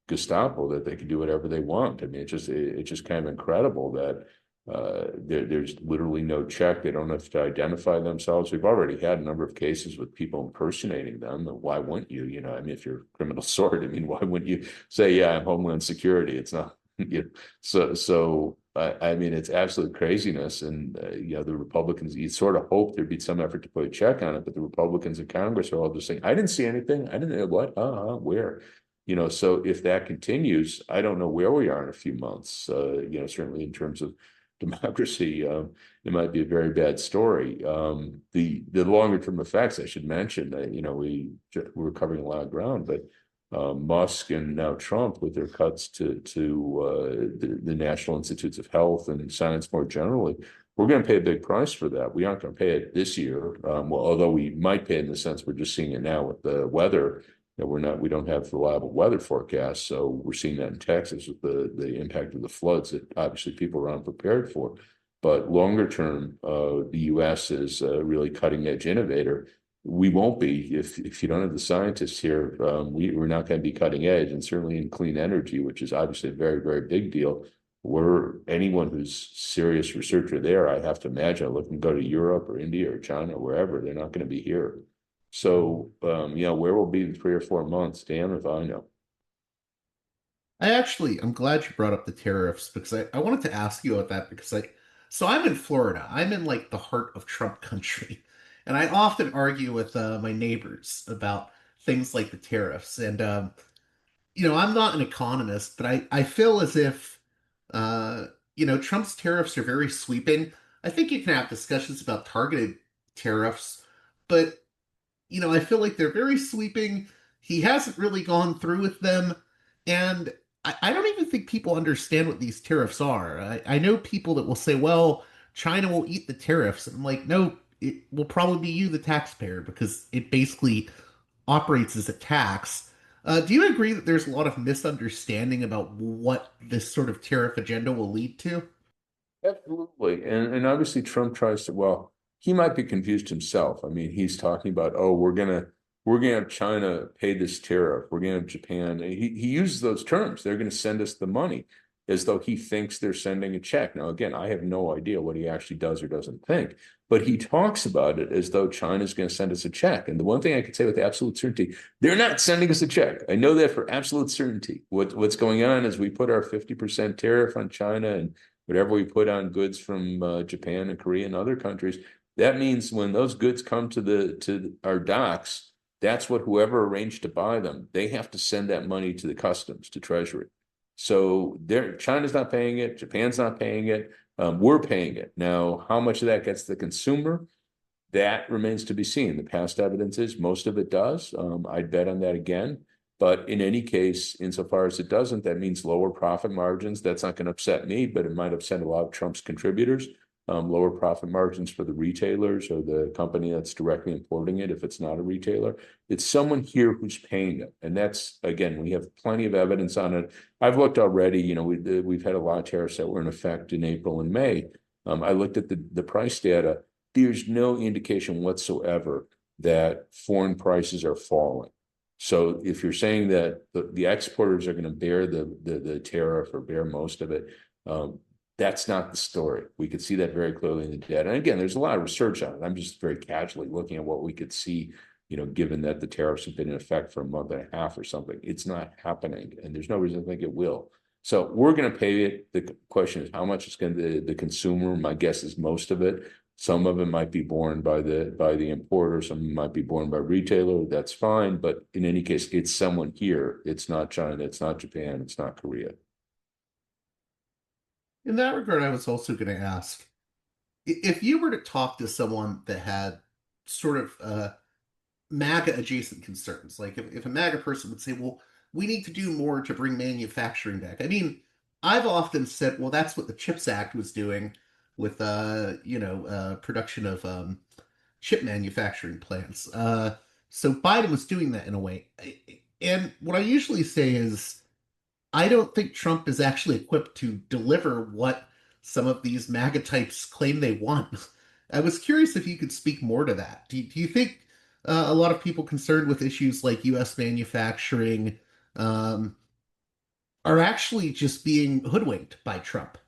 Gestapo, that they can do whatever they want. I mean, it's just kind of incredible that there's literally no check. They don't have to identify themselves. We've already had a number of cases with people impersonating them. Why wouldn't you? I mean, if you're a criminal sort, I mean, why wouldn't you say, yeah, I'm Homeland Security? It's not, so I mean, it's absolute craziness. And, the Republicans, you sort of hope there'd be some effort to put a check on it, but the Republicans in Congress are all just saying, I didn't see anything. I didn't know what, where? So if that continues, I don't know where we are in a few months, certainly in terms of democracy, it might be a very bad story. The longer term effects, I should mention, we're covering a lot of ground, but Musk and now Trump with their cuts to the National Institutes of Health and science more generally, we're going to pay a big price for that. We aren't going to pay it this year. Well, although we might pay it in the sense we're just seeing it now with the weather. We don't have reliable weather forecasts. So we're seeing that in Texas with the impact of the floods that obviously people are unprepared for. But longer term, the US is a really cutting edge innovator. We won't be if you don't have the scientists here. We're not going to be cutting edge, and certainly in clean energy, which is obviously a very, very big deal. Anyone who's serious researcher there, I have to imagine, looking to go to Europe or India or China, wherever. They're not going to be here. So, where we'll be in 3 or 4 months, damn if I know. I'm glad you brought up the tariffs because I wanted to ask you about that because so I'm in Florida. I'm in like the heart of Trump country. And I often argue with my neighbors about things like the tariffs. And, I'm not an economist, but I feel as if, uh, Trump's tariffs are very sweeping. I think you can have discussions about targeted tariffs, but I feel like they're very sweeping. He hasn't really gone through with them. And I don't even think people understand what these tariffs are. I know people that will say, well, China will eat the tariffs. And I'm like, no, it will probably be you, the taxpayer, because it basically operates as a tax. Do you agree that there's a lot of misunderstanding about what this sort of tariff agenda will lead to? Absolutely. And obviously Trump tries to, well, he might be confused himself. I mean, he's talking about, oh, we're gonna have China pay this tariff. We're gonna have Japan. He uses those terms. They're gonna send us the money as though he thinks they're sending a check. Now, again, I have no idea what he actually does or doesn't think, but he talks about it as though China's going to send us a check. And the one thing I can say with absolute certainty, they're not sending us a check. I know that for absolute certainty. What's going on is we put our 50% tariff on China and whatever we put on goods from Japan and Korea and other countries. That means when those goods come to our docks, that's what whoever arranged to buy them, they have to send that money to the customs, to Treasury. So China's not paying it, Japan's not paying it, we're paying it. Now, how much of that gets to the consumer? That remains to be seen. The past evidence is most of it does. I'd bet on that again. But in any case, insofar as it doesn't, that means lower profit margins. That's not going to upset me, but it might upset a lot of Trump's contributors. Lower profit margins for the retailers or the company that's directly importing it if it's not a retailer. It's someone here who's paying it. And that's, again, we have plenty of evidence on it. I've looked already, we've had a lot of tariffs that were in effect in April and May. I looked at the price data. There's no indication whatsoever that foreign prices are falling. So if you're saying that the exporters are going to bear the tariff or bear most of it, that's not the story. We could see that very clearly in the data. And again, there's a lot of research on it. I'm just very casually looking at what we could see, given that the tariffs have been in effect for a month and a half or something. It's not happening, and there's no reason to think it will. So we're going to pay it. The question is how much it's going to the consumer. My guess is most of it. Some of it might be borne by the importer, some might be borne by retailer. That's fine, but in any case, it's someone here. It's not China, it's not Japan, it's not Korea. In that regard, I was also going to ask if you were to talk to someone that had sort of MAGA adjacent concerns, like if a MAGA person would say, well, we need to do more to bring manufacturing back. I mean, I've often said, well, that's what the CHIPS Act was doing with, production of chip manufacturing plants. So Biden was doing that in a way. And what I usually say is, I don't think Trump is actually equipped to deliver what some of these MAGA types claim they want. I was curious if you could speak more to that. Do you think a lot of people concerned with issues like U.S. manufacturing um, are actually just being hoodwinked by Trump?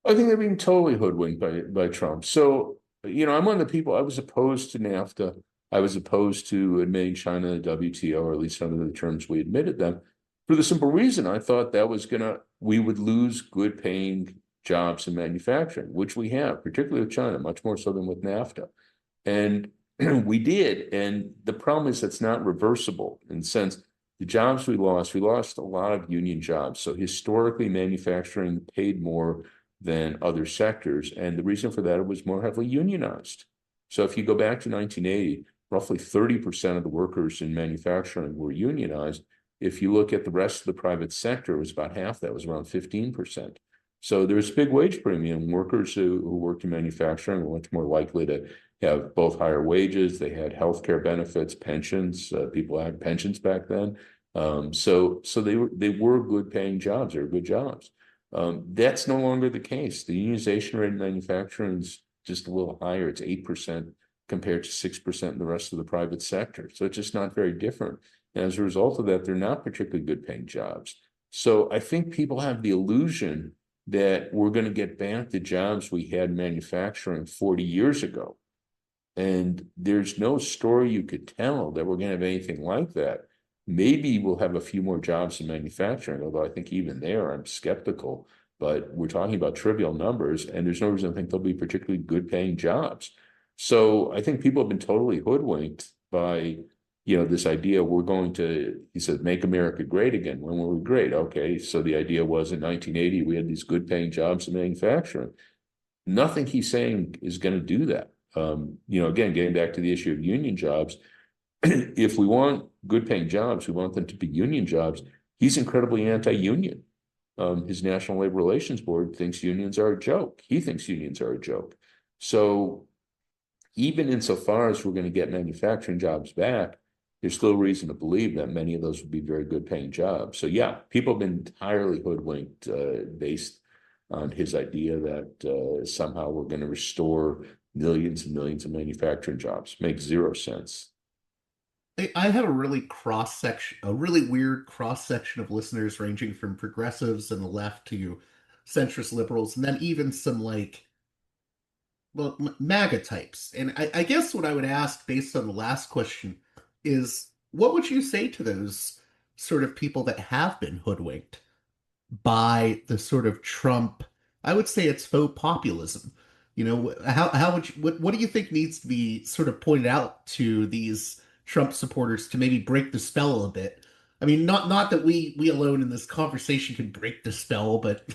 I think they're being totally hoodwinked by Trump. So, I'm one of the people I was opposed to NAFTA. I was opposed to admitting China to the WTO, or at least under the terms we admitted them, for the simple reason I thought we would lose good paying jobs in manufacturing, which we have, particularly with China, much more so than with NAFTA. And we did. And the problem is that's not reversible in the sense the jobs we lost a lot of union jobs. So historically, manufacturing paid more than other sectors. And the reason for that, it was more heavily unionized. So if you go back to 1980, roughly 30% of the workers in manufacturing were unionized. If you look at the rest of the private sector, it was about half that, was around 15%. So there's a big wage premium. Workers who worked in manufacturing were much more likely to have both higher wages. They had healthcare benefits, pensions. People had pensions back then. So they were good paying jobs. They were good jobs. That's no longer the case. The unionization rate in manufacturing is just a little higher. It's 8% compared to 6% in the rest of the private sector. So it's just not very different. And as a result of that, they're not particularly good paying jobs. So I think people have the illusion that we're going to get back the jobs we had manufacturing 40 years ago. And there's no story you could tell that we're going to have anything like that. Maybe we'll have a few more jobs in manufacturing, although I think even there I'm skeptical. But we're talking about trivial numbers, and there's no reason to think there'll be particularly good paying jobs. So I think people have been totally hoodwinked by, this idea we're going to, he said, make America great again. When were we great? Okay, so the idea was in 1980, we had these good paying jobs in manufacturing. Nothing he's saying is going to do that. Again, getting back to the issue of union jobs, if we want good paying jobs, we want them to be union jobs. He's incredibly anti-union. His National Labor Relations Board thinks unions are a joke. He thinks unions are a joke. So even insofar as we're going to get manufacturing jobs back, there's still reason to believe that many of those would be very good paying jobs. So yeah, people have been entirely hoodwinked based on his idea that somehow we're going to restore millions and millions of manufacturing jobs. Makes zero sense. I have a really cross section, a really weird cross section of listeners ranging from progressives and the left to centrist liberals, and then even some MAGA types. And I guess what I would ask based on the last question is what would you say to those sort of people that have been hoodwinked by the sort of Trump, I would say it's faux populism. How would you, what do you think needs to be sort of pointed out to these Trump supporters to maybe break the spell a bit? I mean, not that we alone in this conversation can break the spell, but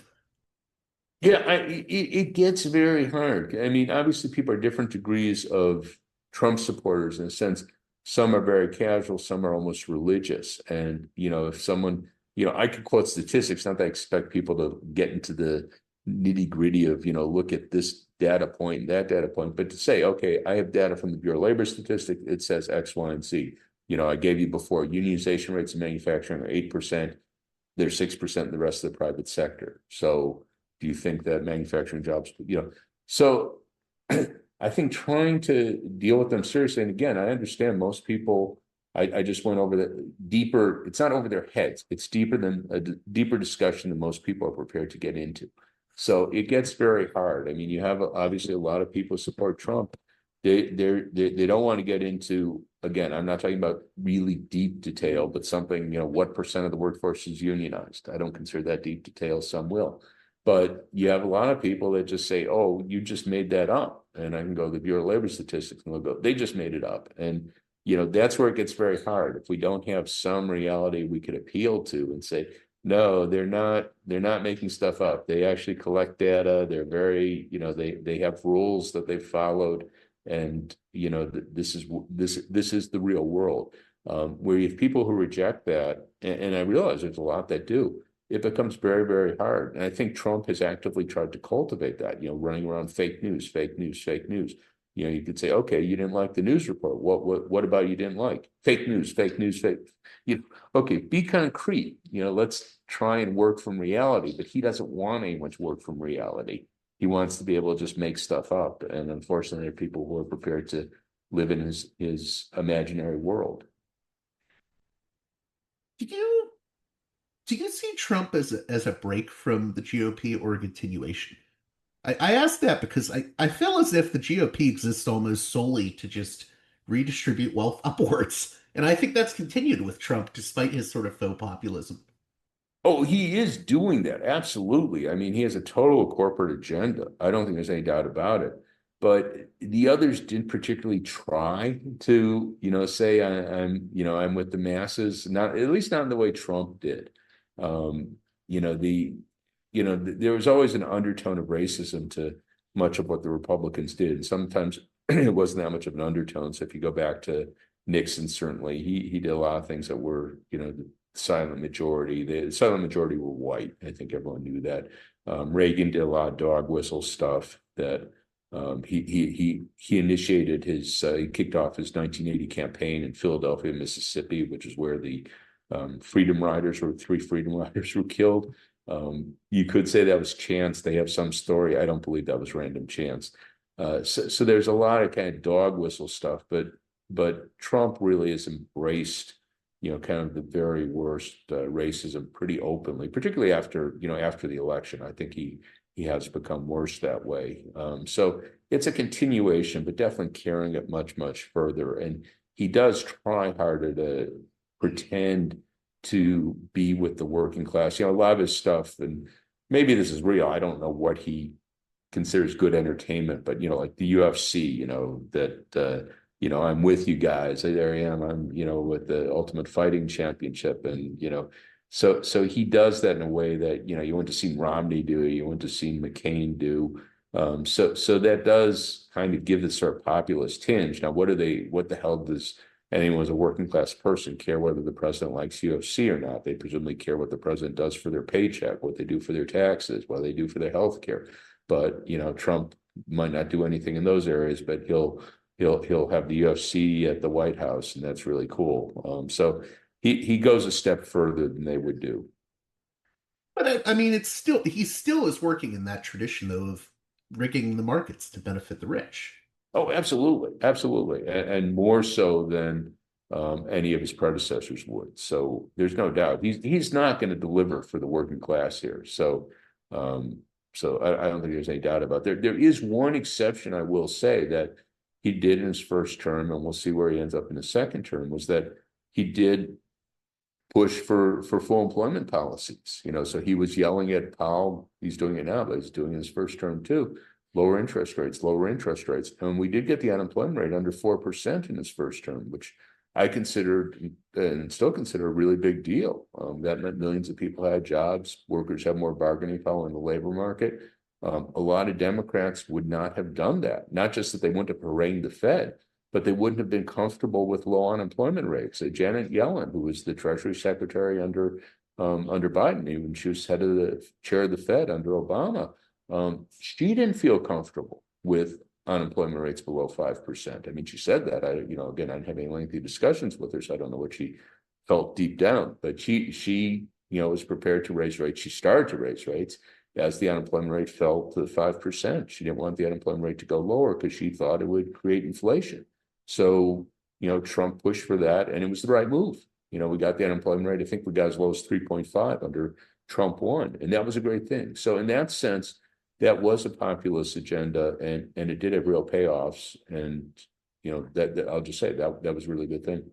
Yeah, it gets very hard. I mean, obviously, people are different degrees of Trump supporters in a sense. Some are very casual, some are almost religious. And, if someone, I could quote statistics, not that I expect people to get into the nitty gritty of, look at this data point and that data point, but to say, okay, I have data from the Bureau of Labor Statistics, it says X, Y, and Z. I gave you before unionization rates in manufacturing are 8%, they're 6% in the rest of the private sector. So, do you think that manufacturing jobs, so I think trying to deal with them seriously, and again, I understand most people, I just went over the deeper, it's not over their heads, it's deeper than a deeper discussion than most people are prepared to get into. So it gets very hard. I mean, you have obviously a lot of people support Trump. They don't want to get into, again, I'm not talking about really deep detail, but something, what percent of the workforce is unionized? I don't consider that deep detail, some will. But you have a lot of people that just say, oh, you just made that up. And I can go to the Bureau of Labor Statistics and they'll go, they just made it up. And, that's where it gets very hard. If we don't have some reality we could appeal to and say, no, they're not making stuff up. They actually collect data. They're very, they have rules that they've followed. And, this is the real world. Where you have people who reject that, and I realize there's a lot that do, it becomes very, very hard. And I think Trump has actively tried to cultivate that, running around fake news, fake news, fake news. You could say, okay, you didn't like the news report. What about you didn't like? Fake news, fake news, fake. Okay, be concrete. Let's try and work from reality. But he doesn't want anyone to work from reality. He wants to be able to just make stuff up. And unfortunately, there are people who are prepared to live in his imaginary world. do you do you see Trump as a break from the GOP or a continuation? I ask that because I feel as if the GOP exists almost solely to just redistribute wealth upwards. And I think that's continued with Trump despite his sort of faux populism. Oh, he is doing that. Absolutely. I mean, he has a total corporate agenda. I don't think there's any doubt about it. But the others didn't particularly try to, say I'm with the masses, not at least not in the way Trump did. Um, you know, the, there was always an undertone of racism to much of what the Republicans did. And sometimes it wasn't that much of an undertone. So if you go back to Nixon, certainly he did a lot of things that were, silent majority. The silent majority were white. I think everyone knew that. Reagan did a lot of dog whistle stuff that he initiated he kicked off his 1980 campaign in Philadelphia, Mississippi, which is where the Freedom Riders or three Freedom Riders were killed. You could say that was chance. They have some story. I don't believe that was random chance. So there's a lot of kind of dog whistle stuff, but Trump really has embraced, kind of the very worst racism pretty openly, particularly after the election. I think he has become worse that way. So it's a continuation, but definitely carrying it much, much further. And he does try harder to pretend to be with the working class. A lot of his stuff, and maybe this is real, I don't know what he considers good entertainment, but like the UFC, that I'm with you guys. There I am. I'm, with the Ultimate Fighting Championship, and so he does that in a way that you wouldn't have seen Romney do, you wouldn't have seen McCain do. So that does kind of give this sort of populist tinge. Now, what the hell does anyone who's a working class person care whether the president likes UFC or not? They presumably care what the president does for their paycheck, what they do for their taxes, what they do for their health care. But Trump might not do anything in those areas, but he'll have the UFC at the White House, and that's really cool. So he goes a step further than they would do. But I mean, he still is working in that tradition though of rigging the markets to benefit the rich. Oh, absolutely, absolutely, and more so than any of his predecessors would. So there's no doubt he's not going to deliver for the working class here. So I don't think there's any doubt about it. There is one exception I will say that he did in his first term, and we'll see where he ends up in his second term, was that he did push for full employment policies. So he was yelling at Powell. He's doing it now, but he's doing it in his first term too. Lower interest rates, lower interest rates. And we did get the unemployment rate under 4% in his first term, which I considered and still consider a really big deal. That meant millions of people had jobs. Workers have more bargaining power in the labor market. A lot of Democrats would not have done that. Not just that they wouldn't have harangued the Fed, but they wouldn't have been comfortable with low unemployment rates. Janet Yellen, who was the Treasury Secretary under Biden, even she was head of the chair of the Fed under Obama, she didn't feel comfortable with unemployment rates below 5%. I mean, she said that. Again, I didn't have any lengthy discussions with her, so I don't know what she felt deep down. But she was prepared to raise rates. She started to raise rates as the unemployment rate fell to 5%. She didn't want the unemployment rate to go lower because she thought it would create inflation. So, Trump pushed for that, and it was the right move. We got the unemployment rate. I think we got as low as 3.5 under Trump 1, and that was a great thing. So in that sense, that was a populist agenda, and it did have real payoffs. And that I'll just say that was a really good thing.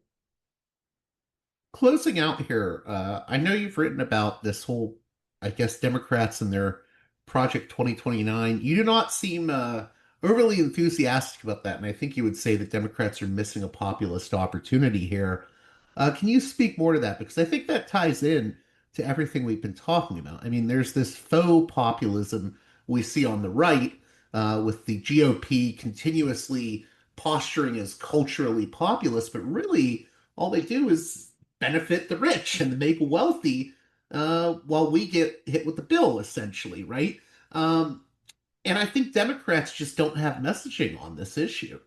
Closing out here, I know you've written about this whole, I guess, Democrats and their Project 2029. You do not seem overly enthusiastic about that, and I think you would say that Democrats are missing a populist opportunity here. Can you speak more to that? Because I think that ties in to everything we've been talking about. I mean, there's this faux populism we see on the right with the GOP continuously posturing as culturally populist, but really all they do is benefit the rich and make wealthy while we get hit with the bill, essentially, right? And I think Democrats just don't have messaging on this issue.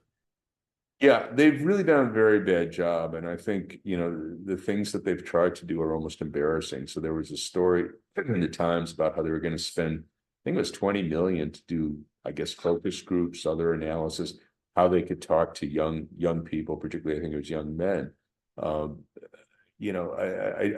Yeah, they've really done a very bad job. And I think, the things that they've tried to do are almost embarrassing. So there was a story in the Times about how they were going to spend, I think it was 20 million to do, I guess, focus groups, other analysis, how they could talk to young people, particularly I think it was young men. I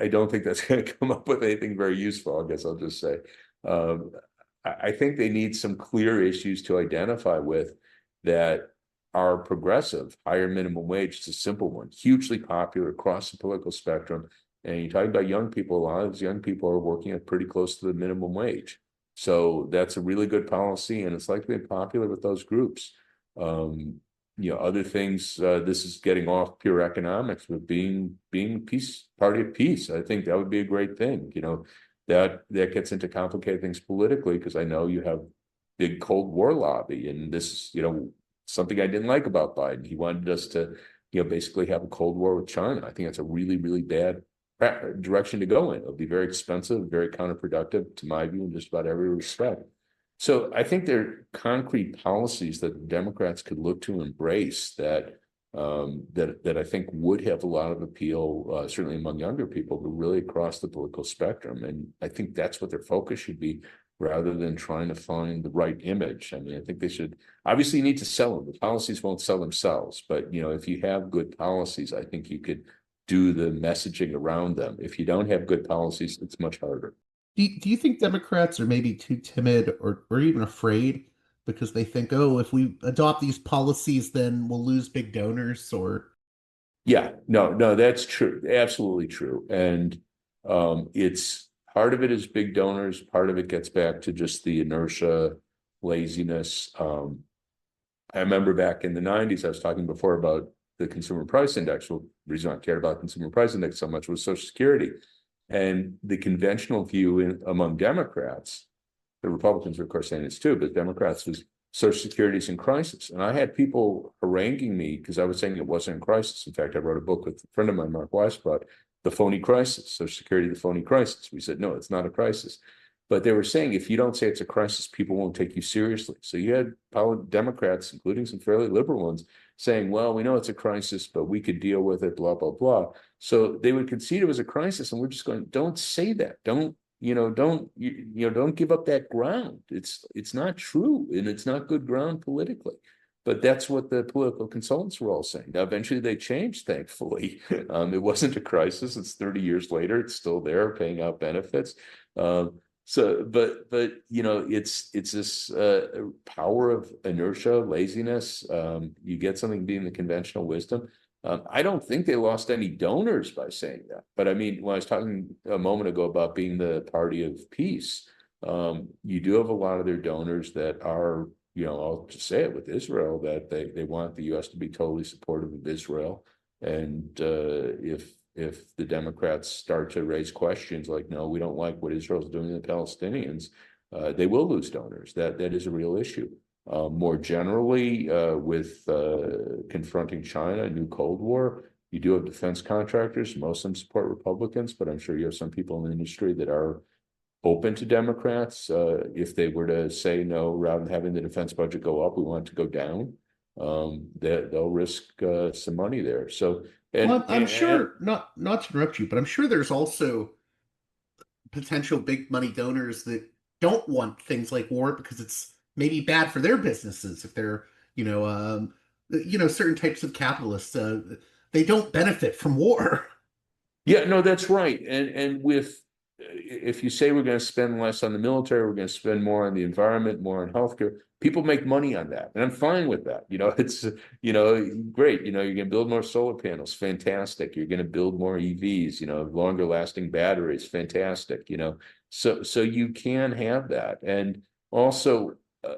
don't think that's going to come up with anything very useful, I guess I'll just say. I think they need some clear issues to identify with that are progressive. Higher minimum wage is a simple one, hugely popular across the political spectrum. And you're talking about young people, a lot of those young people are working at pretty close to the minimum wage. So that's a really good policy, and it's likely popular with those groups. Other things, this is getting off pure economics, but being party of peace. I think that would be a great thing. That gets into complicated things politically, because I know you have big Cold War lobby, and this is, something I didn't like about Biden. He wanted us to, basically have a Cold War with China. I think that's a really, really bad direction to go in. It'll be very expensive, very counterproductive, to my view, in just about every respect. So I think there are concrete policies that the Democrats could look to embrace that I think would have a lot of appeal, certainly among younger people, but really across the political spectrum. And I think that's what their focus should be, rather than trying to find the right image. I mean, I think they should obviously need to sell them. The policies won't sell themselves, but if you have good policies, I think you could do the messaging around them. If you don't have good policies, it's much harder. Do you think Democrats are maybe too timid or even afraid because they think, oh, if we adopt these policies, then we'll lose big donors? Or Yeah, no, that's true. Absolutely true. And it's part of it is big donors, part of it gets back to just the inertia, laziness. I remember back in the 90s, I was talking before about the consumer price index. Well, the reason I cared about consumer price index so much was Social Security. And the conventional view among Democrats, the Republicans are of course saying it's too, but Democrats was Social Security is in crisis. And I had people haranguing me because I was saying it wasn't in crisis. In fact, I wrote a book with a friend of mine, Mark Weiss, about the phony crisis, Social Security, the phony crisis. We said, no, it's not a crisis. But they were saying if you don't say it's a crisis, people won't take you seriously. So you had Democrats, including some fairly liberal ones, saying, well, we know it's a crisis, but we could deal with it, blah, blah, blah. So they would concede it was a crisis, and we're just going, don't say that. Don't give up that ground. It's not true, and it's not good ground politically. But that's what the political consultants were all saying. Now, eventually they changed, thankfully. It wasn't a crisis. It's 30 years later. It's still there, paying out benefits. But it's this power of inertia, laziness. You get something being the conventional wisdom. I don't think they lost any donors by saying that. But I mean, when I was talking a moment ago about being the party of peace, you do have a lot of their donors that are, I'll just say it with Israel, that they want the U.S. to be totally supportive of Israel. And if the Democrats start to raise questions like, no, we don't like what Israel's doing to the Palestinians, they will lose donors. That is a real issue. More generally, with confronting China, a new Cold War, you do have defense contractors. Most of them support Republicans, but I'm sure you have some people in the industry that are open to Democrats. If they were to say no, rather than having the defense budget go up, we want it to go down. They'll risk some money there. So, well, and, I'm and sure not to interrupt you, but I'm sure there's also potential big money donors that don't want things like war because it's maybe bad for their businesses if they're certain types of capitalists they don't benefit from war. Yeah, no, that's right. And with if you say we're going to spend less on the military, we're going to spend more on the environment, more on healthcare, people make money on that. And I'm fine with that. It's great. You're going to build more solar panels, fantastic. You're going to build more EVs, longer lasting batteries, fantastic. So you can have that. And also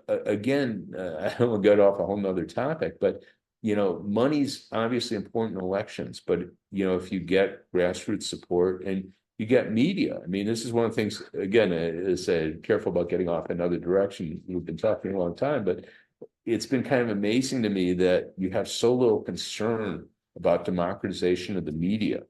again, I don't want to get off a whole nother topic, but money's obviously important in elections, but if you get grassroots support and you get media, I mean, this is one of the things, again, is careful about getting off another direction. We've been talking a long time, but it's been kind of amazing to me that you have so little concern about democratization of the media.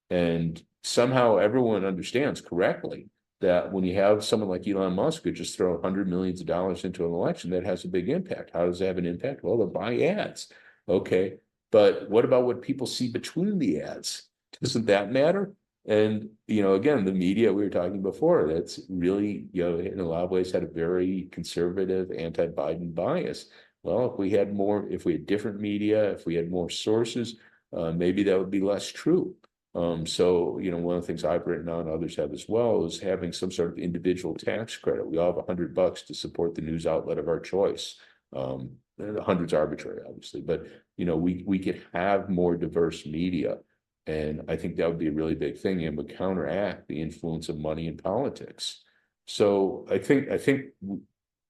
And somehow everyone understands correctly that when you have someone like Elon Musk who just throw hundreds of millions of dollars into an election, that has a big impact. How does that have an impact? Well, they'll buy ads. Okay. But what about what people see between the ads? Doesn't that matter? And, again, the media we were talking before, that's really, in a lot of ways had a very conservative anti-Biden bias. Well, if we had different media, if we had more sources, maybe that would be less true. So, one of the things I've written on, others have as well, is having some sort of individual tax credit. We all have $100 to support the news outlet of our choice. The hundred's arbitrary, obviously, but we could have more diverse media, and I think that would be a really big thing and would counteract the influence of money in politics. So I think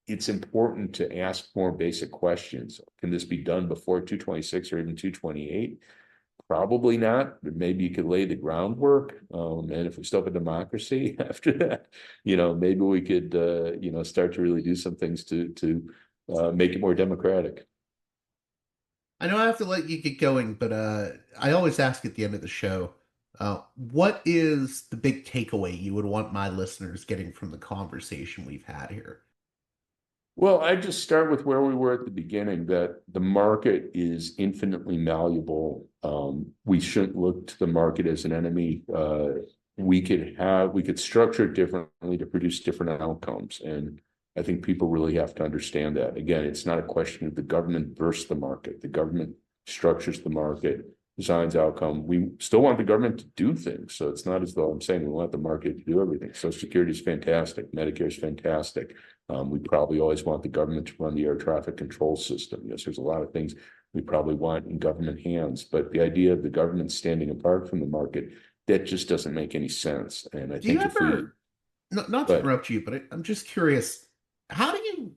it's important to ask more basic questions. Can this be done before 226 or even 228? Probably not, but maybe you could lay the groundwork. And if we still have a democracy after that, maybe we could, start to really do some things to make it more democratic. I know I have to let you get going, but I always ask at the end of the show, What is the big takeaway you would want my listeners getting from the conversation we've had here? Well, I just start with where we were at the beginning, that the market is infinitely malleable. We shouldn't look to the market as an enemy. We could structure it differently to produce different outcomes. And I think people really have to understand that. Again, it's not a question of the government versus the market. The government structures the market, designs outcome. We still want the government to do things. So it's not as though I'm saying we want the market to do everything. Social Security is fantastic. Medicare is fantastic. We probably always want the government to run the air traffic control system. Yes, there's a lot of things we probably want in government hands, but the idea of the government standing apart from the market, that just doesn't make any sense. And I Do you think if we, ever, not to but interrupt you, but I'm just curious, how do you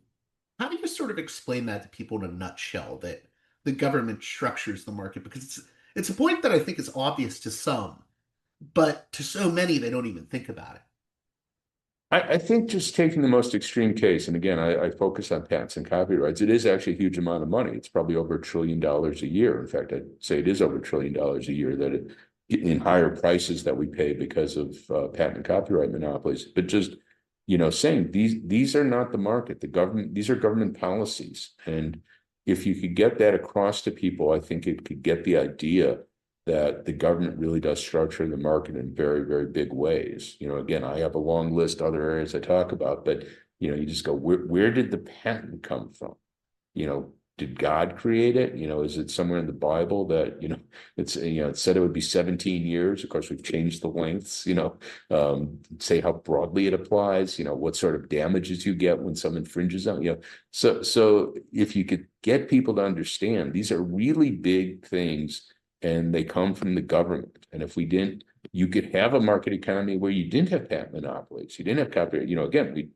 how do you sort of explain that to people in a nutshell that the government structures the market? Because it's a point that I think is obvious to some, but to so many they don't even think about it. I think just taking the most extreme case, and again, I focus on patents and copyrights, it is actually a huge amount of money. It's probably over $1 trillion a year. In fact, I'd say it is over $1 trillion a year that in higher prices that we pay because of patent and copyright monopolies. But just, saying these are not the market, the government, these are government policies. And if you could get that across to people, I think it could get the idea that the government really does structure the market in very, very big ways. Again, I have a long list, other areas I talk about, but you just go, where did the patent come from? Did God create it? Is it somewhere in the Bible that, it said it would be 17 years. Of course, we've changed the lengths, say how broadly it applies, what sort of damages you get when someone infringes on, so if you could get people to understand, these are really big things and they come from the government. And if we didn't, you could have a market economy where you didn't have patent monopolies, you didn't have copyright. Again, we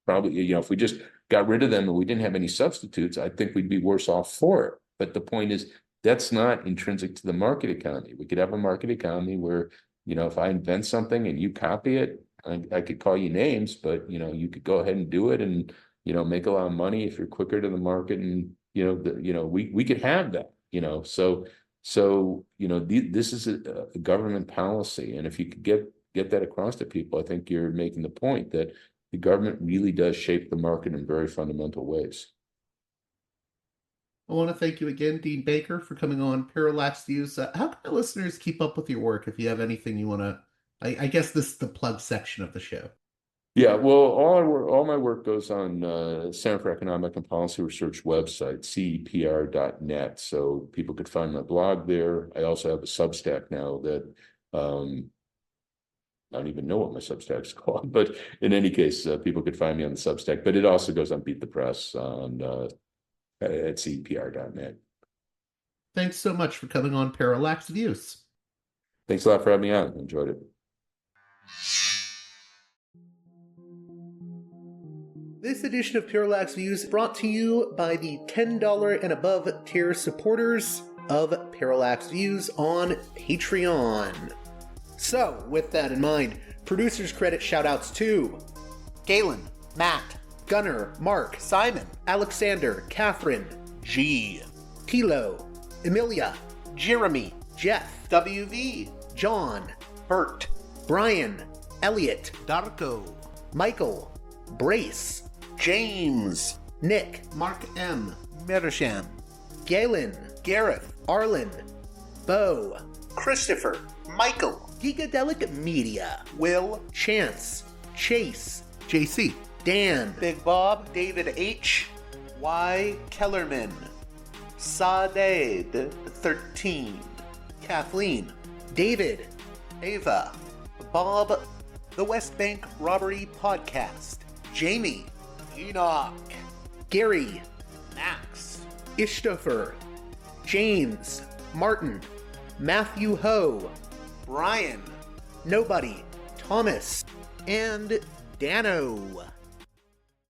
probably, if we just got rid of them and we didn't have any substitutes, I think we'd be worse off for it. But the point is, that's not intrinsic to the market economy. We could have a market economy where, if I invent something and you copy it, I could call you names, but, you could go ahead and do it and, make a lot of money if you're quicker to the market. And, we could have that, this is a government policy. And if you could get that across to people, I think you're making the point that the government really does shape the market in very fundamental ways. I want to thank you again, Dean Baker, for coming on Parallax Views. How can the listeners keep up with your work if you have anything you want to? I guess this is the plug section of the show. Yeah, well, all my work goes on Center for Economic and Policy Research website, CEPR.net. So people could find my blog there. I also have a Substack now that I don't even know what my Substack's called, but in any case, people could find me on the Substack. But it also goes on Beat the Press on at CEPR.net. Thanks so much for coming on Parallax Views. Thanks a lot for having me on. Enjoyed it. This edition of Parallax Views is brought to you by the $10 and above tier supporters of Parallax Views on Patreon. So, with that in mind, producers credit shoutouts to Galen, Matt, Gunnar, Mark, Simon, Alexander, Catherine, G, Tilo, Emilia, Jeremy, Jeff, WV, John, Bert, Brian, Elliot, Darko, Michael, Brace, James, Nick, Mark M, Mersham, Galen, Gareth, Arlen, Bo, Christopher, Michael, Gigadelic Media, Will, Chance, Chase, JC, Dan, Big Bob, David H, Y, Kellerman, Sadeed 13, Kathleen, David, Ava, Bob, The West Bank Robbery Podcast, Jamie, Enoch, Gary, Max, Ishtofer, James, Martin, Matthew Ho, Brian, Nobody, Thomas, and Dano.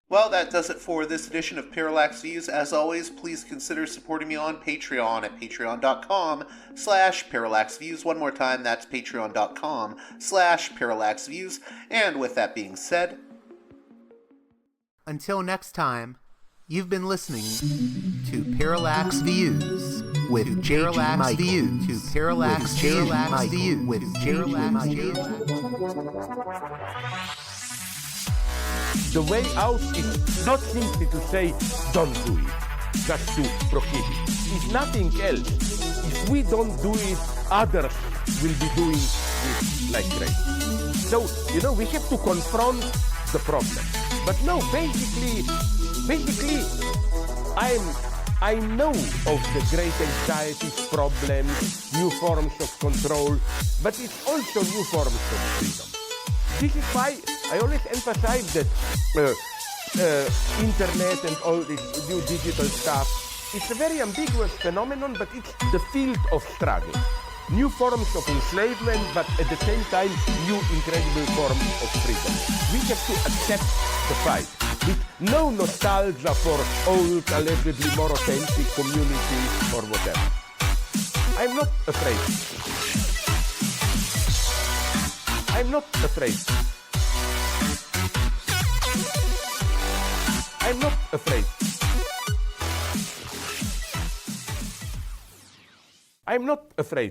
Well, that does it for this edition of Parallax Views. As always, please consider supporting me on Patreon at patreon.com/parallaxviews. One more time, that's patreon.com/parallaxviews. And with that being said, until next time, you've been listening to Parallax Views. with Parallax Views. To Parallax Views with Parallax Views. The way out is not simply to say, don't do it, just to prohibit. It's nothing else. If we don't do it, others will be doing it like crazy. So, we have to confront the problem. But no, basically, I know of the great anxieties, problems, new forms of control, but it's also new forms of freedom. This is why I always emphasize that internet and all this new digital stuff, it's a very ambiguous phenomenon, but it's the field of struggle. New forms of enslavement, but at the same time, new incredible forms of freedom. We have to accept the fight with no nostalgia for old, allegedly more authentic communities or whatever. I'm not afraid. I'm not afraid. I'm not afraid. I'm not afraid.